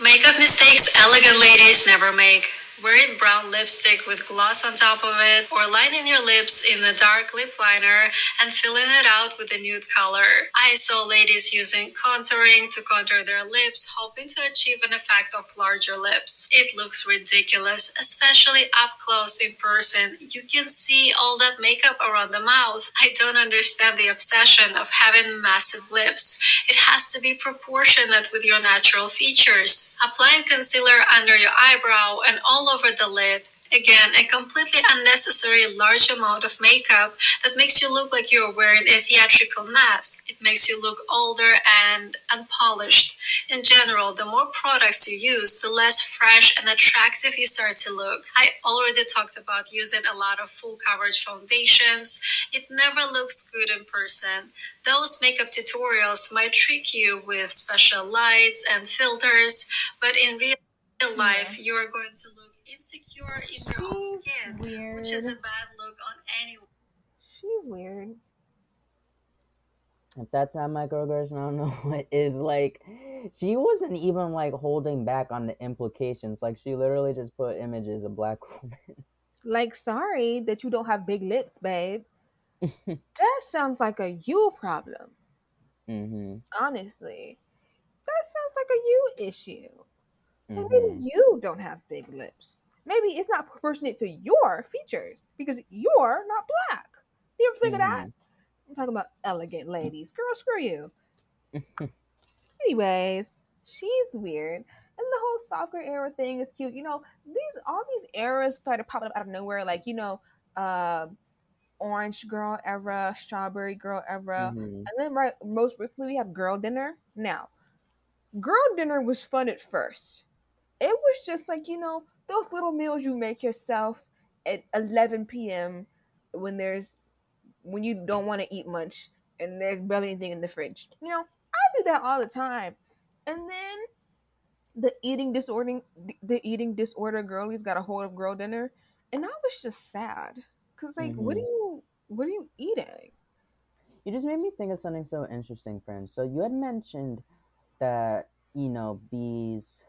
Makeup mistakes elegant ladies never make. Wearing brown lipstick with gloss on top of it, or lining your lips in a dark lip liner and filling it out with a nude color. I saw ladies using contouring to contour their lips, hoping to achieve an effect of larger lips. It looks ridiculous, especially up close in person. You can see all that makeup around the mouth. I don't understand the obsession of having massive lips. It has to be proportionate with your natural features. Applying concealer under your eyebrow and all over the lid. Again, a completely unnecessary large amount of makeup that makes you look like you're wearing a theatrical mask. It makes you look older and unpolished. In general, the more products you use, the less fresh and attractive you start to look. I already talked about using a lot of full coverage foundations. It never looks good in person. Those makeup tutorials might trick you with special lights and filters, but in real Yeah. life, you are going to look insecure in your own She's skin, which is a weird. bad look on anyone. She's weird. If that's not microaggression, I don't know what is. Like, she wasn't even like holding back on the implications. Like, she literally just put images of black Like, sorry that you don't have big lips, babe. That sounds like a you problem. mm-hmm. Honestly, that sounds like a you issue. Like maybe Mm-hmm. you don't have big lips. Maybe it's not proportionate to your features because you're not black. You ever think of that? Mm-hmm. I'm talking about elegant ladies. Girl, screw you. Anyways, she's weird. And the whole soccer era thing is cute. These all these eras started popping up out of nowhere, like, uh, orange girl era, strawberry girl era. Mm-hmm. And then right most recently we have girl dinner. Now, girl dinner was fun at first. It was just like, those little meals you make yourself at 11 p.m. when you don't want to eat much and there's barely anything in the fridge. I do that all the time. And then The eating disorder girlies got a hold of girl dinner, and I was just sad because like Mm-hmm. what are you eating? You just made me think of something so interesting, friend. So you had mentioned that, these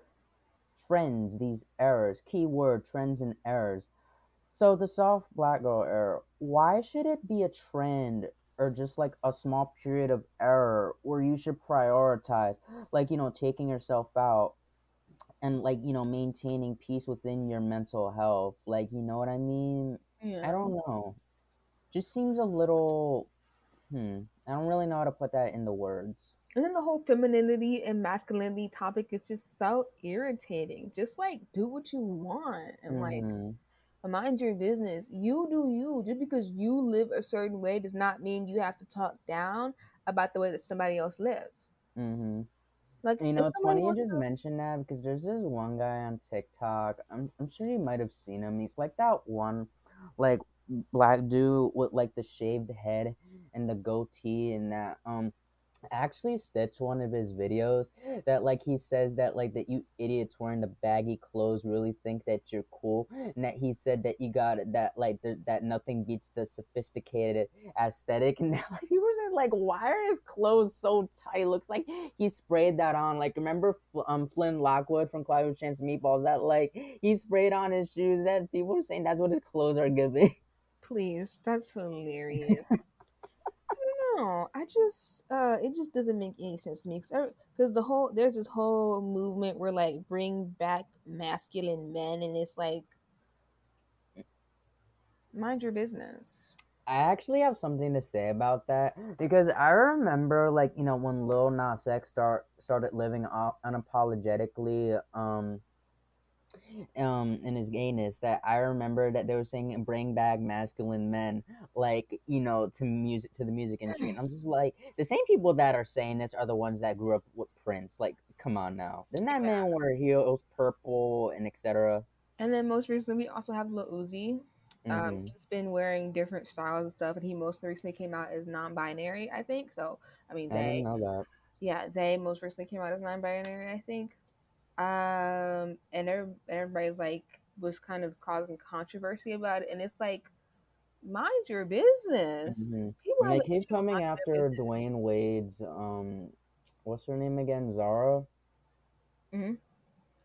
trends, these errors, keyword trends and errors. So the soft black girl error, why should it be a trend or just like a small period of error where you should prioritize, like, taking yourself out and like, maintaining peace within your mental health? Like, you know what I mean? I Yeah. don't know. Just seems a little, I don't really know how to put that into words. And then the whole femininity and masculinity topic is just so irritating. Just like do what you want and like Mm-hmm. mind your business. You do you. Just because you live a certain way does not mean you have to talk down about the way that somebody else lives. Mm-hmm. Like if It's somebody funny you wants just mentioned that because there's this one guy on TikTok. I'm sure you might have seen him. He's like that one, like black dude with like the shaved head and the goatee and that actually stitched one of his videos that like he says that like that you idiots wearing the baggy clothes really think that you're cool, and that he said that you got that like that nothing beats the sophisticated aesthetic. And now like people are like, why are his clothes so tight? Looks like he sprayed that on. Like, remember Flynn Lockwood from Clyde with Chance Meatballs, that like he sprayed on his shoes, that people are saying that's what his clothes are giving. please, that's hilarious. No, I just it just doesn't make any sense to me because there's this whole movement where like bring back masculine men and it's like mind your business. I actually have something to say about that because I remember, like, when Lil Nas X started living unapologetically, in his gayness, that I remember that they were saying bring back masculine men, like, to the music industry, and I'm just like, the same people that are saying this are the ones that grew up with Prince. Like, come on now, didn't that man wear heels, purple, and etc. And then most recently, we also have Lil Uzi. Mm-hmm. He's been wearing different styles and stuff, and he most recently came out as non-binary, I think. So, I mean, I didn't know that. they most recently came out as non-binary, I think. And everybody's like was kind of causing controversy about it, and it's like, mind your business. Mm-hmm. People And have they an keep issue with coming minding their after business. Dwayne Wade's what's her name again? Zara? Hmm.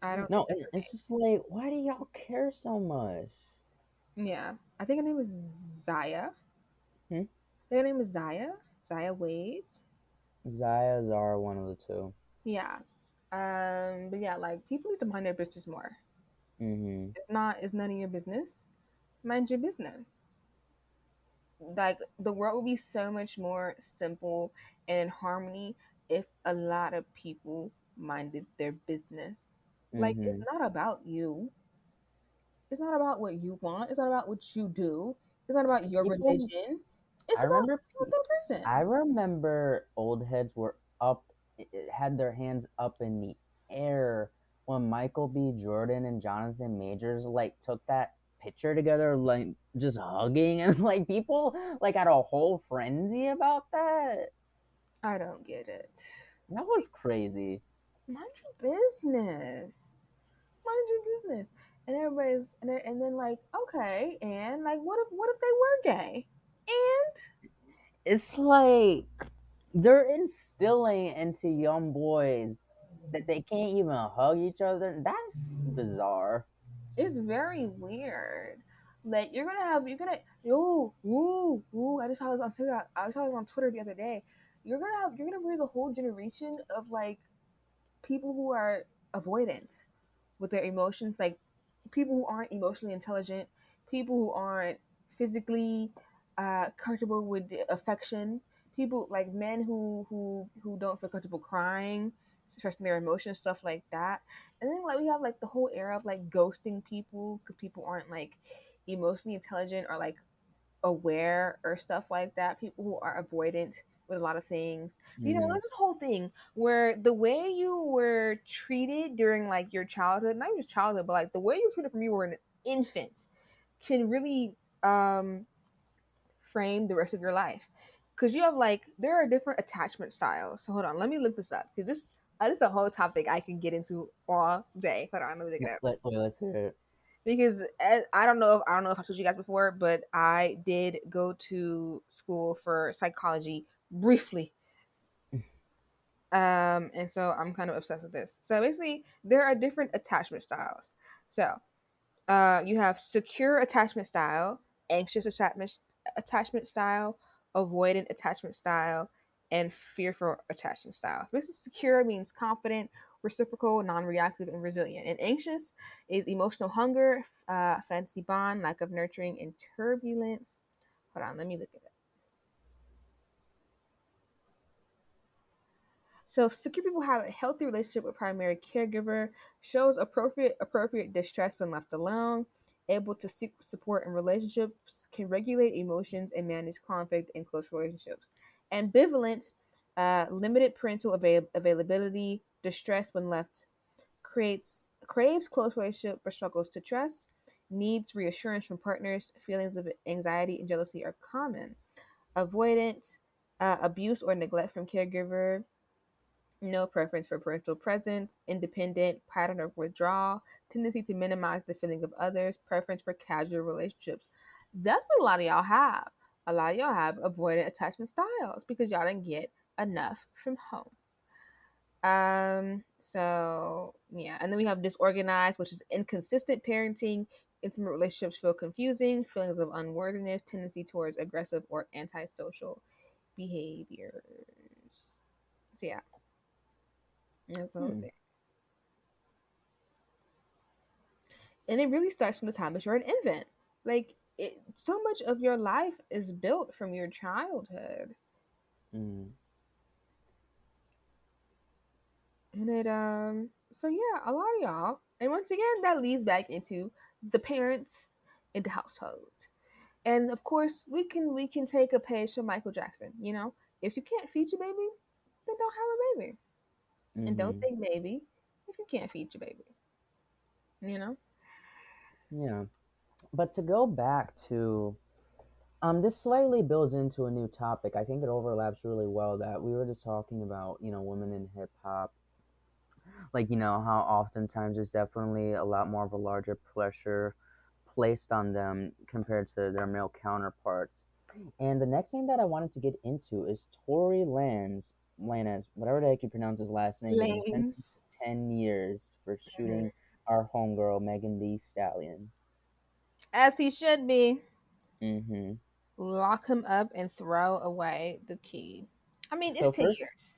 I don't think No, that's her it's just like, why do y'all care so much? name. Yeah, I think her name is Zaya. Hmm? I think her name is Zaya. Zaya Wade. Zaya, Zara, one of the two. Yeah. But yeah, like people need to mind their business more. Mm-hmm. It's none of your business. Mind your business. Like the world would be so much more simple and in harmony if a lot of people minded their business. Like it's Mm-hmm. not about you. It's not about what you want. It's not about what you do. It's not about your People, religion. I remember, It's about that I person. remember old heads were had their hands up in the air when Michael B. Jordan and Jonathan Majors like took that picture together, like just hugging, and like people like had a whole frenzy about that. I don't get it. That was crazy. Mind your business. Mind your business. And and then like, okay, and like what if they were gay? And It's like they're instilling into young boys that they can't even hug each other. That's bizarre. it's very weird. Like you're gonna I just saw this on Twitter. I saw this on Twitter the other day. You're gonna raise a whole generation of like people who are avoidant with their emotions, like people who aren't emotionally intelligent, people who aren't physically comfortable with affection, people like men who don't feel comfortable crying, expressing their emotions, stuff like that. And then like we have like the whole era of like ghosting people because people aren't like emotionally intelligent or like aware or stuff like that. People who are avoidant with a lot of things. You know, Mm-hmm. there's this whole thing where the way you were treated during like your childhood, not even just childhood, but like the way you were treated from you were an infant can really frame the rest of your life. Because you have like there are different attachment styles. So hold on, let me look this up because this This is a whole topic I can get into all day. Hold on, let me look it up. Let's hear it. Because I don't know if I told you guys before, but I did go to school for psychology briefly. And so I'm kind of obsessed with this. So basically, there are different attachment styles. So you have secure attachment style, anxious attachment style, avoidant attachment style, and fearful attachment style. So basically, secure means confident, reciprocal, non-reactive, and resilient. And anxious is emotional hunger, fantasy bond, lack of nurturing, and turbulence. Hold on, let me look at it. So secure people have a healthy relationship with primary caregiver, shows appropriate distress when left alone, able to seek support in relationships, can regulate emotions and manage conflict in close relationships. Ambivalent, limited parental availability, distress when left, creates craves close relationship but struggles to trust, needs reassurance from partners, feelings of anxiety and jealousy are common. Avoidant, abuse or neglect from caregiver, no preference for parental presence, independent, pattern of withdrawal, tendency to minimize the feeling of others, preference for casual relationships. That's what a lot of y'all have. A lot of y'all have avoidant attachment styles because y'all didn't get enough from home. So yeah, and then we have disorganized, which is inconsistent parenting, intimate relationships feel confusing, feelings of unworthiness, tendency towards aggressive or antisocial behaviors. So yeah, that's all Hmm. there. And it really starts from the time that you're an infant. Like so much of your life is built from your childhood, Mm. and it so yeah, a lot of y'all, and once again, that leads back into the parents in the household. And of course, we can take a page from Michael Jackson. You know, if you can't feed your baby, then don't have a baby, and don't Mm-hmm. think maybe if you can't feed your baby. You know, Yeah. But to go back to this slightly builds into a new topic. I think it overlaps really well that we were just talking about, women in hip hop. Like, how oftentimes there's definitely a lot more of a larger pressure placed on them compared to their male counterparts. And the next thing that I wanted to get into is Tory Lanez, whatever the heck you pronounce his last name, getting sentenced lanes, to 10 years for shooting our homegirl Megan Thee Stallion. as he should be. Mm-hmm. Lock him up and throw away the key. I mean, it's So 10 first, years.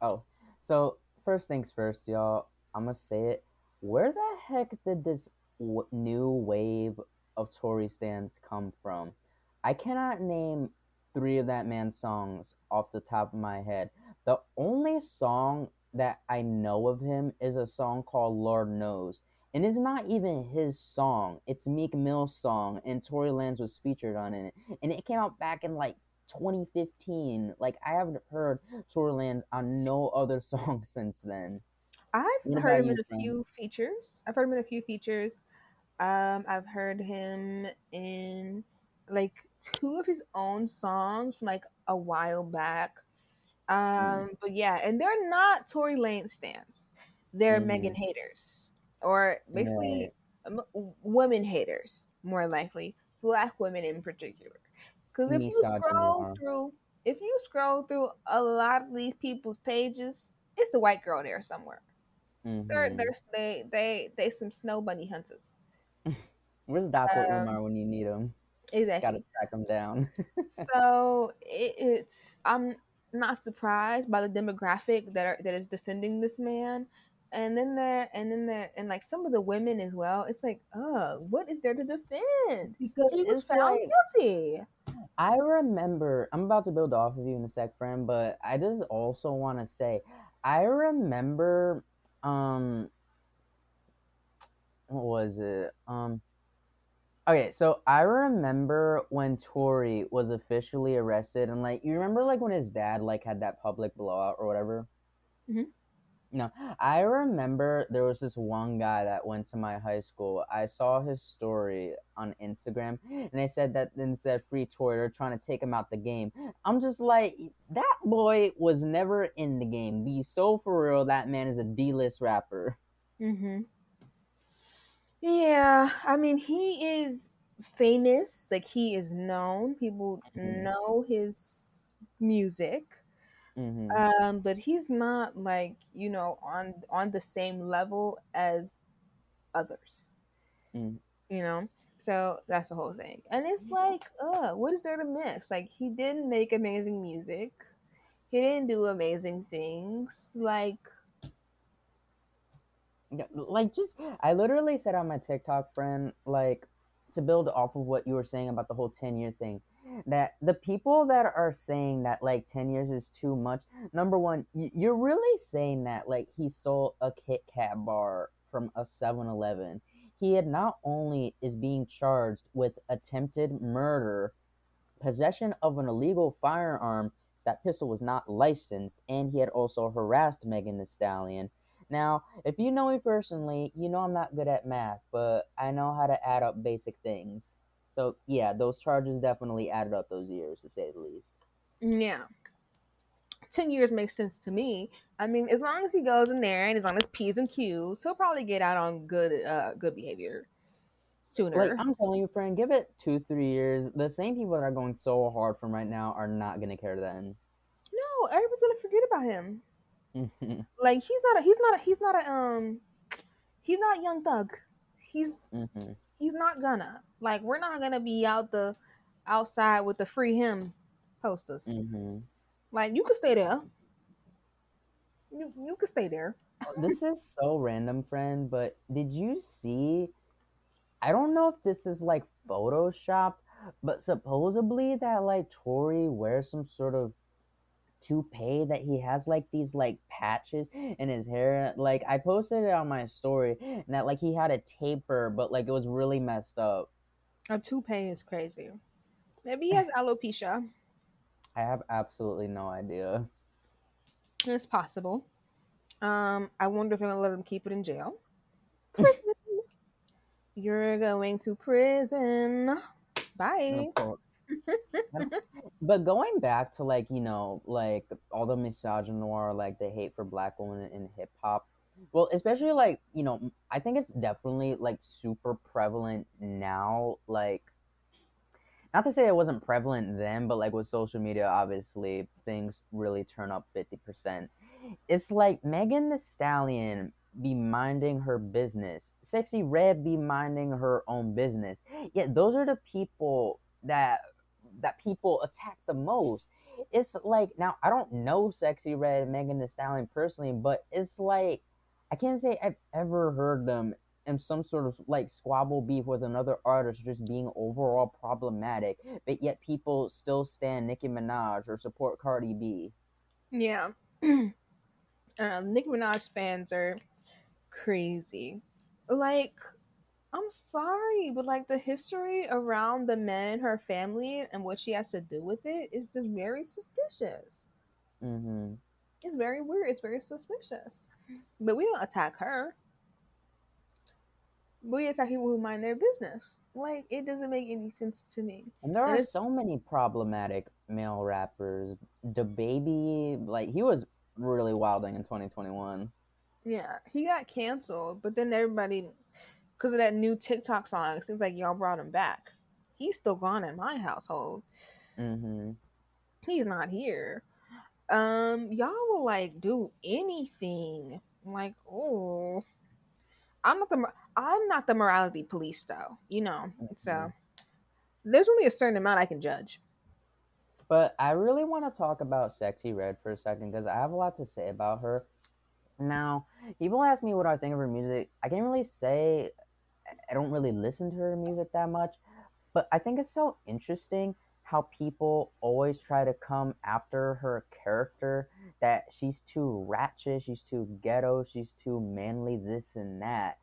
oh, so first things first, y'all. I'm gonna say it. Where the heck did this new wave of Tory stands come from? I cannot name three of that man's songs off the top of my head. The only song that I know of him is a song called Lord Knows. And it's not even his song. It's Meek Mill's song, and Tory Lanez was featured on it. And it came out back in like 2015. Like I haven't heard Tory Lanez on no other song since then. What I've heard about him in you, a friend? few features. I've heard him in a few features. I've heard him in like two of his own songs from like a while back. Mm. But yeah, and they're not Tory Lane stans. They're Mm-hmm. Megan haters, or basically Right. women haters, more likely black women in particular. Because Misogynoir. if you scroll through a lot of these people's pages, it's a white girl there somewhere. Mm-hmm. They some snow bunny hunters. Where's Dapper Um, Umar when you need him? Gotta exactly. track him down. So it's I'm not surprised by the demographic that is defending this man, and like some of the women as well. It's like, what is there to defend? Because He was it's found like guilty. I remember I'm about to build off of you in a sec, friend, but I just also wanna say I remember um what was it? Okay, so I remember when Tori was officially arrested, and like you remember like when his dad like had that public blowout or whatever. Hmm. No, I remember there was this one guy that went to my high school. I saw his story on Instagram, and they said that instead free toy, they're trying to take him out the game. I'm just like, that boy was never in the game. Be so for real, that man is a D-list rapper. Mm-hmm. Yeah, I mean, he is famous. Like, he is known. People Mm-hmm. know his music. Mm-hmm. But he's not like, on the same level as others, Mm-hmm. you know? So that's the whole thing. And it's like, what is there to miss? Like, he didn't make amazing music. He didn't do amazing things. Like, Yeah, like just I literally said on my TikTok, friend, like to build off of what you were saying about the whole 10-year thing, that the people that are saying that like 10 years is too much, number one, you're really saying that like he stole a Kit Kat bar from a 7-Eleven. He had not only is being charged with attempted murder, possession of an illegal firearm, so that pistol was not licensed, and he had also harassed Megan Thee Stallion. Now, if you know me personally, you know I'm not good at math, but I know how to add up basic things. So yeah, those charges definitely added up those years, to say the least. yeah, 10 years makes sense to me. I mean, as long as he goes in there and he's on his P's and Q's, he'll probably get out on good behavior Like sooner. I'm telling you, friend, give it 2, 3 years. The same people that are going so hard from right now are not gonna care then. No, everybody's gonna forget about him. Mhm. Like, he's not Young Thug. He's Mhm. he's not gonna, like, we're not gonna be outside with the free him posters. Mhm. Like, you can stay there. You can stay there. This is so random, friend, but did you see? I don't know if this is like photoshopped, but supposedly that like Tory wears some sort of toupee that he has like these like patches in his hair. Like I posted it on my story, and that like he had a taper, but like it was really messed up. A toupee is crazy. Maybe he has alopecia. I have absolutely no idea. It's possible. I wonder if they're gonna let him keep it in jail. Prison. You're going to prison. Bye. Of course. But going back to like like all the misogynoir, like the hate for black women in hip hop, well, especially like I think it's definitely like super prevalent now. Like not to say it wasn't prevalent then, but like with social media, obviously things really turn up 50%. It's like Megan the Stallion be minding her business, Sexy Red be minding her own business. Yet those are the people that people attack the most. It's like now I don't know Sexy Red and Megan Thee Stallion personally, but it's like I can't say I've ever heard them in some sort of like squabble beef with another artist just being overall problematic, but yet people still stand Nicki Minaj or support Cardi B. Yeah. Nicki Minaj fans are crazy. Like, I'm sorry, but like the history around the men, her family, and what she has to do with it is just very suspicious. Mm-hmm. It's very weird. It's very suspicious. But we don't attack her. We attack people who mind their business. Like, it doesn't make any sense to me. And there And are it's so many problematic male rappers. The baby, like he was really wilding in 2021. Yeah, he got canceled, but then everybody, because of that new TikTok song, it seems like y'all brought him back. He's still gone in my household. Mm-hmm. He's not here. Y'all will like do anything. Like, oh, I'm not the morality police though. Mm-hmm. So there's only a certain amount I can judge. But I really want to talk about Sexy Red for a second because I have a lot to say about her. Now, people ask me what I think of her music. I can't really say I don't really listen to her music that much, but I think it's so interesting how people always try to come after her character, that she's too ratchet, she's too ghetto, she's too manly, this and that.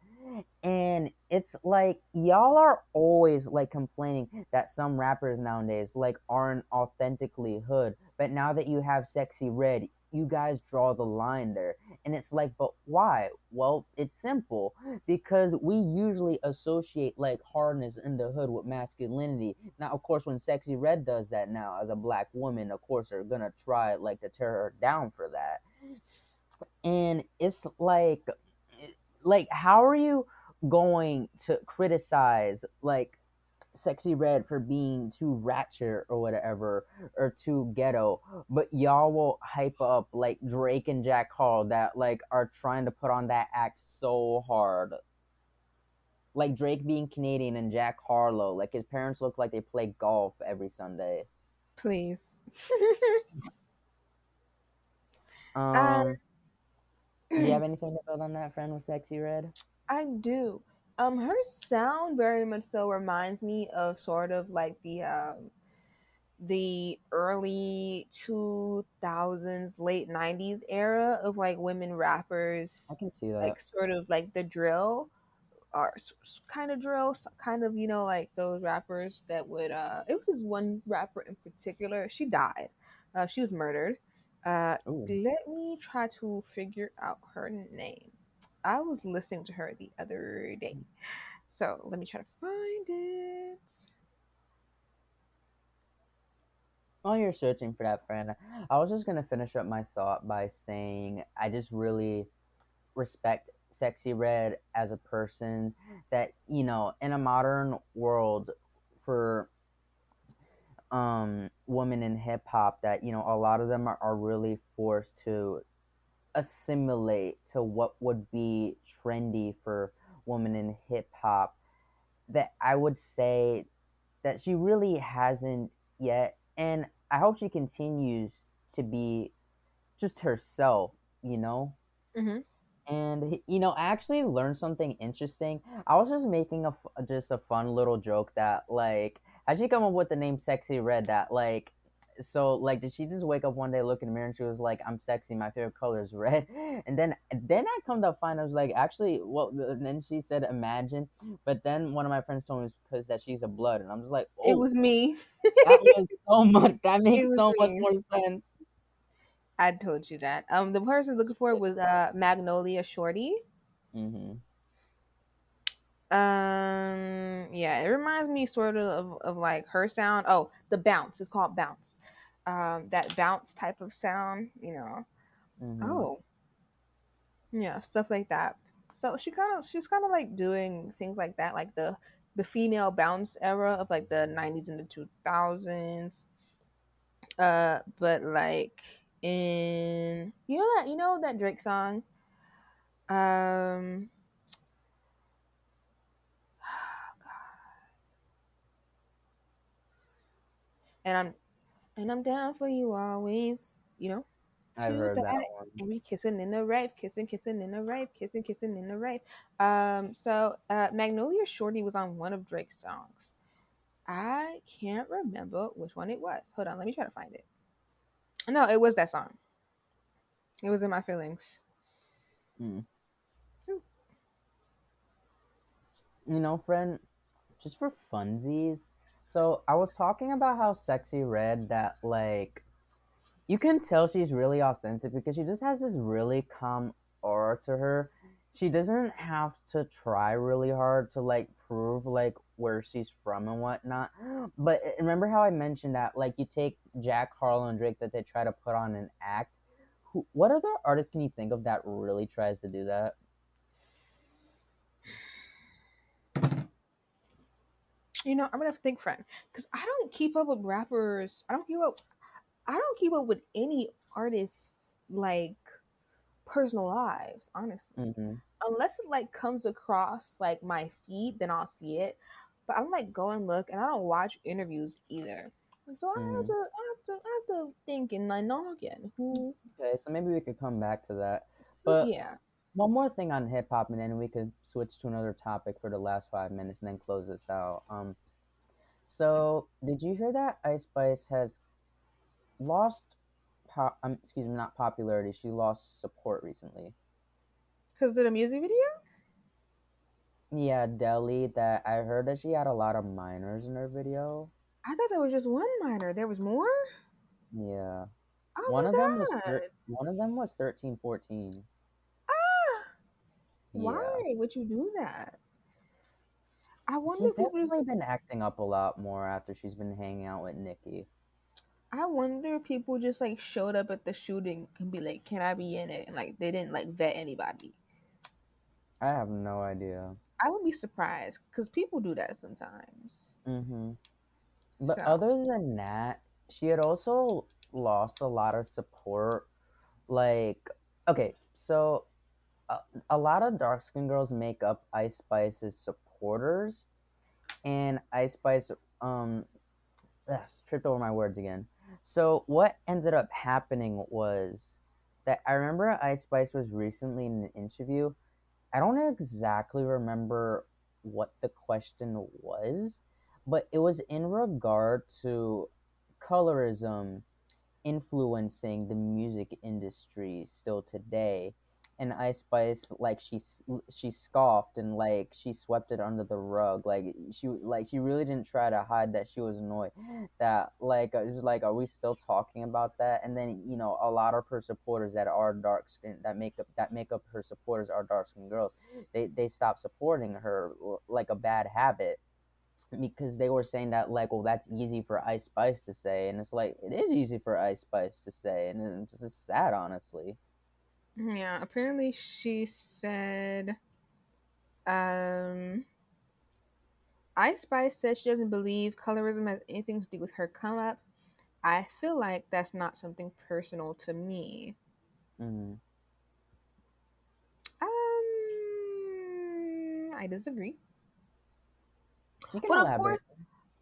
And it's like y'all are always like complaining that some rappers nowadays like aren't authentically hood, but now that you have Sexy Red, you guys draw the line there? And it's like, but why? Well, it's simple, because we usually associate like hardness in the hood with masculinity. Now, of course, when Sexy Red does that now as a black woman, of course they're gonna try like to tear her down for that. And it's like how are you going to criticize like Sexy Red for being too ratchet or whatever, or too ghetto, but y'all will hype up like Drake and Jack Hall that like are trying to put on that act so hard. Like Drake being Canadian and Jack Harlow, like his parents look like they play golf every Sunday. Please. uh, Um, do you have anything to build on that, friend, with Sexy Red? I do. Her sound very much so reminds me of sort of like the early 2000s, late 90s era of like women I rappers, can see that. like sort of like the drill or kind of drill, kind of, like those rappers that would it was this one rapper in particular. She died. She was murdered. Ooh. Let me try to figure out her name. I was listening to her the other day. So let me try to find it. While you're searching for that, friend, I was just gonna finish up my thought by saying I just really respect Sexy Red as a person, that in a modern world for women in hip hop, that a lot of them are really forced to assimilate to what would be trendy for women in hip hop, that I would say that she really hasn't yet, and I hope she continues to be just herself, you know. Hmm. And I actually learned something interesting. I was just making just a fun little joke that like, how'd she come up with the name Sexy Red? That like, so like, did she just wake up one day, look in the mirror, and she was like, "I'm sexy. My favorite color is red." And then I come to find, I was like, actually, well, and then she said, "Imagine." But then one of my friends told me it's because that she's a blood, and I'm just like, It oh, was me. that makes so much. That It makes was so much me. more sense. I told you that. The person looking for it was Magnolia Shorty. Mm-hmm. Yeah, it reminds me sort of like her sound. Oh, the bounce. It's called bounce. That bounce type of sound. Mm-hmm. Oh, yeah, stuff like that. So she's kind of like doing things like that, like the female bounce era of like the 90s and the 2000s. But like in that Drake song. Um, and I'm down for you always. I've Too heard that bad. one. And we kissing in the rape, kissing in the rape, kissing in the rape. So Magnolia Shorty was on one of Drake's songs. I can't remember which one it was. Hold on, let me try to find it. No, it was that song. It was in my feelings. Mm. Ooh. Friend, just for funsies. So I was talking about how Sexy Red, that like you can tell she's really authentic because she just has this really calm aura to her. She doesn't have to try really hard to like prove like where she's from and whatnot. But remember how I mentioned that like you take Jack Harlow and Drake, that they try to put on an act. What other artist can you think of that really tries to do that? I'm gonna have to think, friend, because I don't keep up with rappers. I don't keep up with any artists like personal lives, honestly. Mm-hmm. Unless it like comes across like my feed, then I'll see it. But I don't like go and look, and I don't watch interviews either. So Mm-hmm. I have to think and like know again who. Okay, so maybe we could come back to that. Who But yeah. one more thing on hip hop, and then we could switch to another topic for the last 5 minutes, and then close this out. So did you hear that Ice Spice has lost, excuse me, not popularity. She lost support recently. Because of the music video? Yeah, Delhi. That I heard that she had a lot of minors in her video. I thought there was just one minor. There was more? Yeah, Oh one of them was my god. One of them was 13, 14. Ah, Yeah. why would you do that? I wonder She's if people definitely just. been acting up a lot more after she's been hanging out with Nikki. I wonder if people just like showed up at the shooting and be like, "Can I be in it?" And like they didn't like vet anybody. I have no idea. I would be surprised because people do that sometimes. Hmm. But So, other than that, she had also lost a lot of support. Like, okay, so a lot of dark skinned girls make up Ice Spice's supporters, and Ice Spice tripped over my words again. So what ended up happening was that I remember Ice Spice was recently in an interview. I don't exactly remember what the question was, but it was in regard to colorism influencing the music industry still today. And Ice Spice, like she scoffed and like she swept it under the rug. She really didn't try to hide that she was annoyed. That like it was like, are we still talking about that? And then a lot of her supporters that are dark skin that make up her supporters are dark skinned girls. They stopped supporting her like a bad habit because they were saying that like, well, that's easy for Ice Spice to say, and it's like it is easy for Ice Spice to say, and it's just sad, honestly. yeah, apparently she said, um, Ice Spice says she doesn't believe colorism has anything to do with her come up. I feel like that's not something personal to me. Hmm. I disagree. You can But elaborate.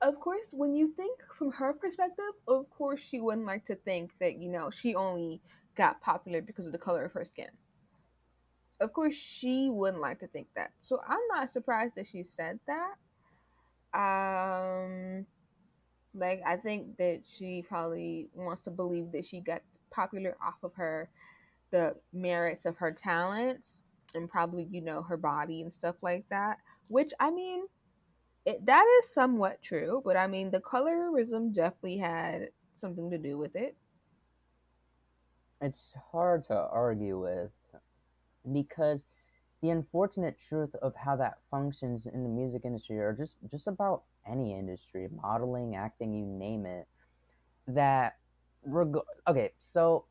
of course, when you think from her perspective, of course she wouldn't like to think that, she only got popular because of the color of her skin. Of course, she wouldn't like to think that. So I'm not surprised that she said that. Um, like I think that she probably wants to believe that she got popular off of the merits of her talents and probably her body and stuff like that. Which I mean, that is somewhat true, but I mean the colorism definitely had something to do with it. It's hard to argue with because the unfortunate truth of how that functions in the music industry, or just about any industry, modeling, acting, you name it, that okay, so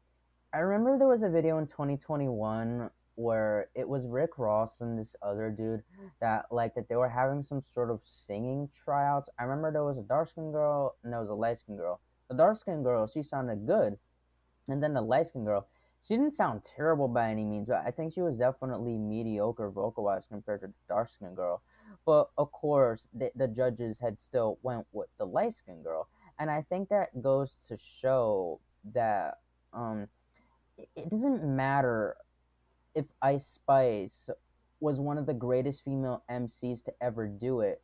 I remember there was a video in 2021 where it was Rick Ross and this other dude that they were having some sort of singing tryouts. I remember there was a dark skinned girl and there was a light skinned girl. The dark skinned girl, she sounded good, and then the light skinned girl, she didn't sound terrible by any means, but I think she was definitely mediocre vocal wise compared to the dark skinned girl. But of course, the judges had still went with the light skinned girl, and I think that goes to show that it doesn't matter if Ice Spice was one of the greatest female MCs to ever do it,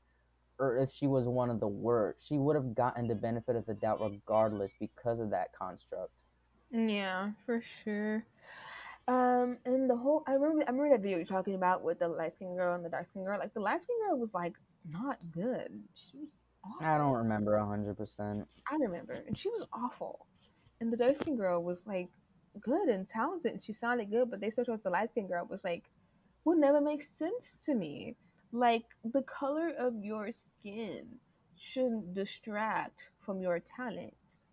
or if she was one of the worst. She would have gotten the benefit of the doubt regardless because of that construct. Yeah, for sure. And I remember that video you're talking about with the light skinned girl and the dark skinned girl. Like the light skinned girl was like not good. She was I don't awful. remember 100%. I remember, and she was awful. And the dark skinned girl was like good and talented, and she sounded good. But they said she was the light skinned girl was like would never make sense to me. Like the color of your skin shouldn't distract from your talents.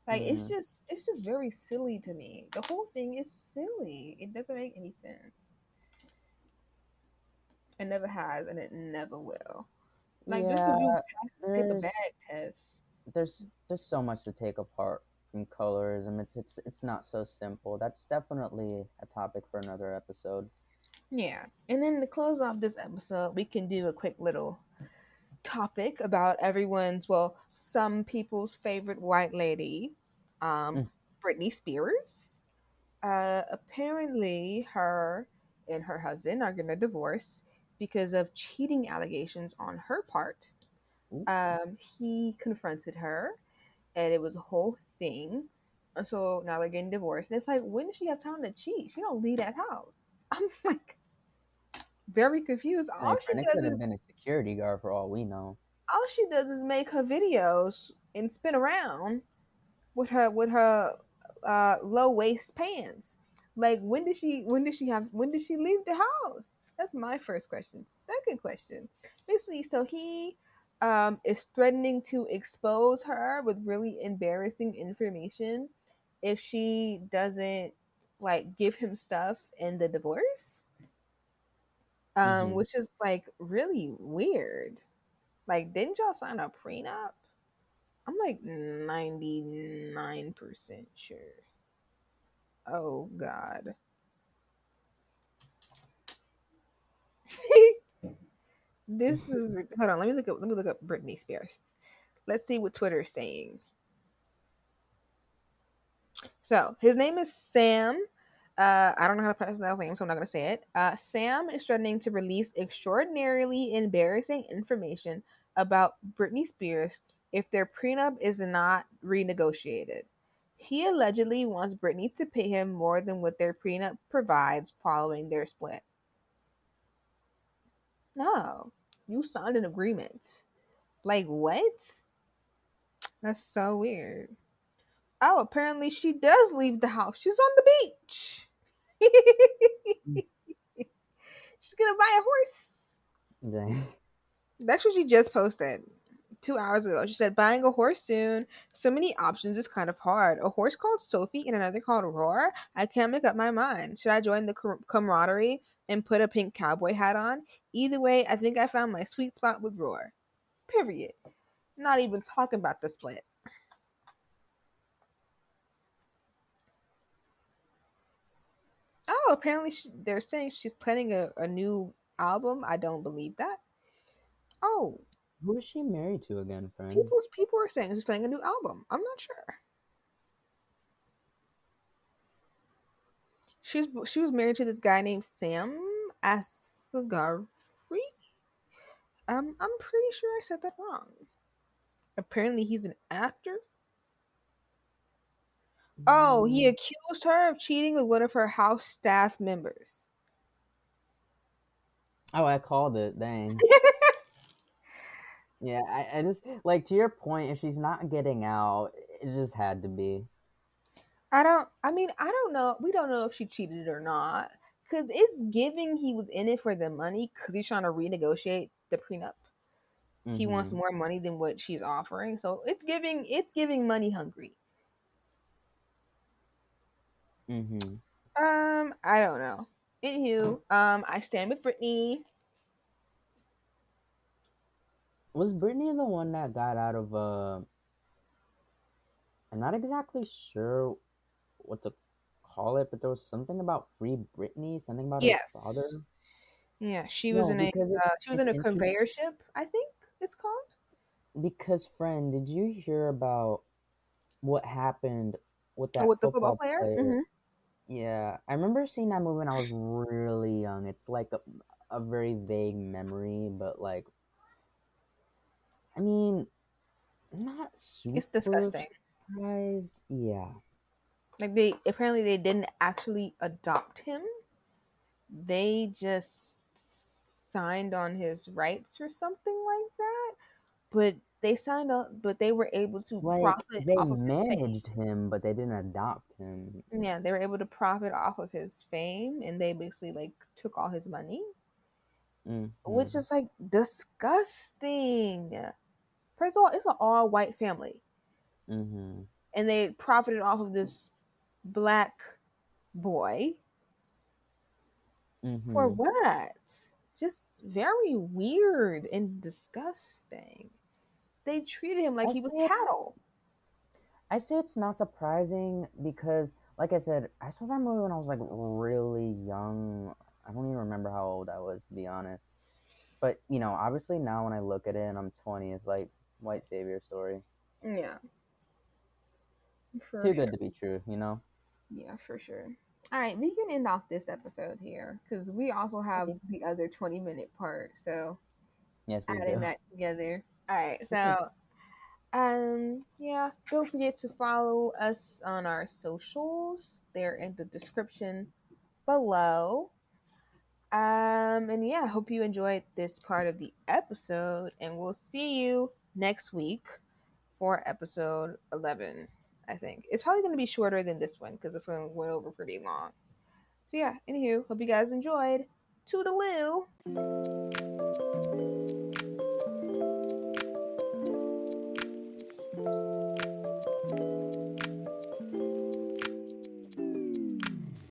Like Hmm. it's just very silly to me. The whole thing is silly. It doesn't make any sense. It never has, and it never will. Like just Yeah, because you pass the paper bag there's test. there's so much to take apart from colorism. It's not so simple. That's definitely a topic for another episode. Yeah. And then to close off this episode, we can do a quick little topic about some people's favorite white lady, Mm. Britney Spears. Apparently, her and her husband are going to divorce because of cheating allegations on her part. Ooh. He confronted her, and it was a whole thing. And so now they're getting divorced. And it's like, when does she have time to cheat? She don't leave that house. I'm like very confused. Hey, friend, it could have been a security guard for all we know. All she does is make her videos and spin around with her low waist pants. Like when did she leave the house? That's my first question. Second question, basically, so he is threatening to expose her with really embarrassing information if she doesn't like give him stuff in the divorce, Mm-hmm. which is like really weird. Like, didn't y'all sign a prenup? I'm like 99% sure. Oh God. This is hold on. Let me look up Britney Spears. Let's see what Twitter's saying. So his name is Sam. I don't know how to pronounce that name, so I'm not gonna say it. Sam is threatening to release extraordinarily embarrassing information about Britney Spears if their prenup is not renegotiated. He allegedly wants Britney to pay him more than what their prenup provides following their split. No, you signed an agreement. Like what? That's so weird. Oh, apparently she does leave the house. She's on the beach. She's gonna buy a horse. Dang. That's what she just posted 2 hours ago. She said, buying a horse soon. So many options is kind of hard. A horse called Sophie and another called Roar. I can't make up my mind. Should I join the camaraderie and put a pink cowboy hat on? Either way, I think I found my sweet spot with Roar. Period. Not even talking about the split. Oh, apparently they're saying she's planning a new album. I don't believe that. Oh, Who is she married to again, friend? people are saying she's planning a new album. I'm not sure. She was married to this guy named Sam Asghari. I'm pretty sure I said that wrong. Apparently, he's an actor. Oh, he Mm. accused her of cheating with one of her house staff members. Oh, I called it. Dang. Yeah, I just like to your point. If she's not getting out, it just had to be. I don't know. We don't know if she cheated or not. Because it's giving he was in it for the money because he's trying to renegotiate the prenup. He wants Mm-hmm. more money than what she's offering. So it's giving money hungry. Mm-hmm. I don't know. Anywho, I stand with Brittany. Was Brittany the one that got out of I'm not exactly sure what to call it, but there was something about Free Britney, something about her Yes. father. Yeah, No, because she was it's in a interesting. conveyor ship, I think it's called. Because friend, did you hear about what happened with Oh, that with the football football player. player? Mm-hmm. Yeah, I remember seeing that movie when I was really young. It's like a very vague memory, but like, I mean, not It's super disgusting. surprised. Yeah. Like they apparently they didn't actually adopt him. They just signed on his rights or something like that. But they signed on, but they were able to Like profit they off of his fame. managed him, but they didn't adopt him. Yeah, they were able to profit off of his fame, and they basically like took all his money, which Mm-hmm. is like disgusting. First of all, it's an all white family, Mm-hmm. and they profited off of this black boy for Mm-hmm. what? Just very weird and disgusting. They treated him like I he was say it's cattle. I say it's not surprising because, like I said, I saw that movie when I was like really young. I don't even remember how old I was, to be honest. But obviously now when I look at it and I'm 20, it's like white savior story. Yeah, for Too sure. good to be true. Yeah, for sure. All right, we can end off this episode here because we also have Okay. the other 20-minute part. So Yes, we adding do. that together. All right, Sure. so yeah, don't forget to follow us on our socials. They're in the description below. And yeah, I hope you enjoyed this part of the episode, and we'll see you next week for episode 11 I think it's probably going to be shorter than this one because this one went over pretty long. So yeah, anywho, hope you guys enjoyed. Toodaloo.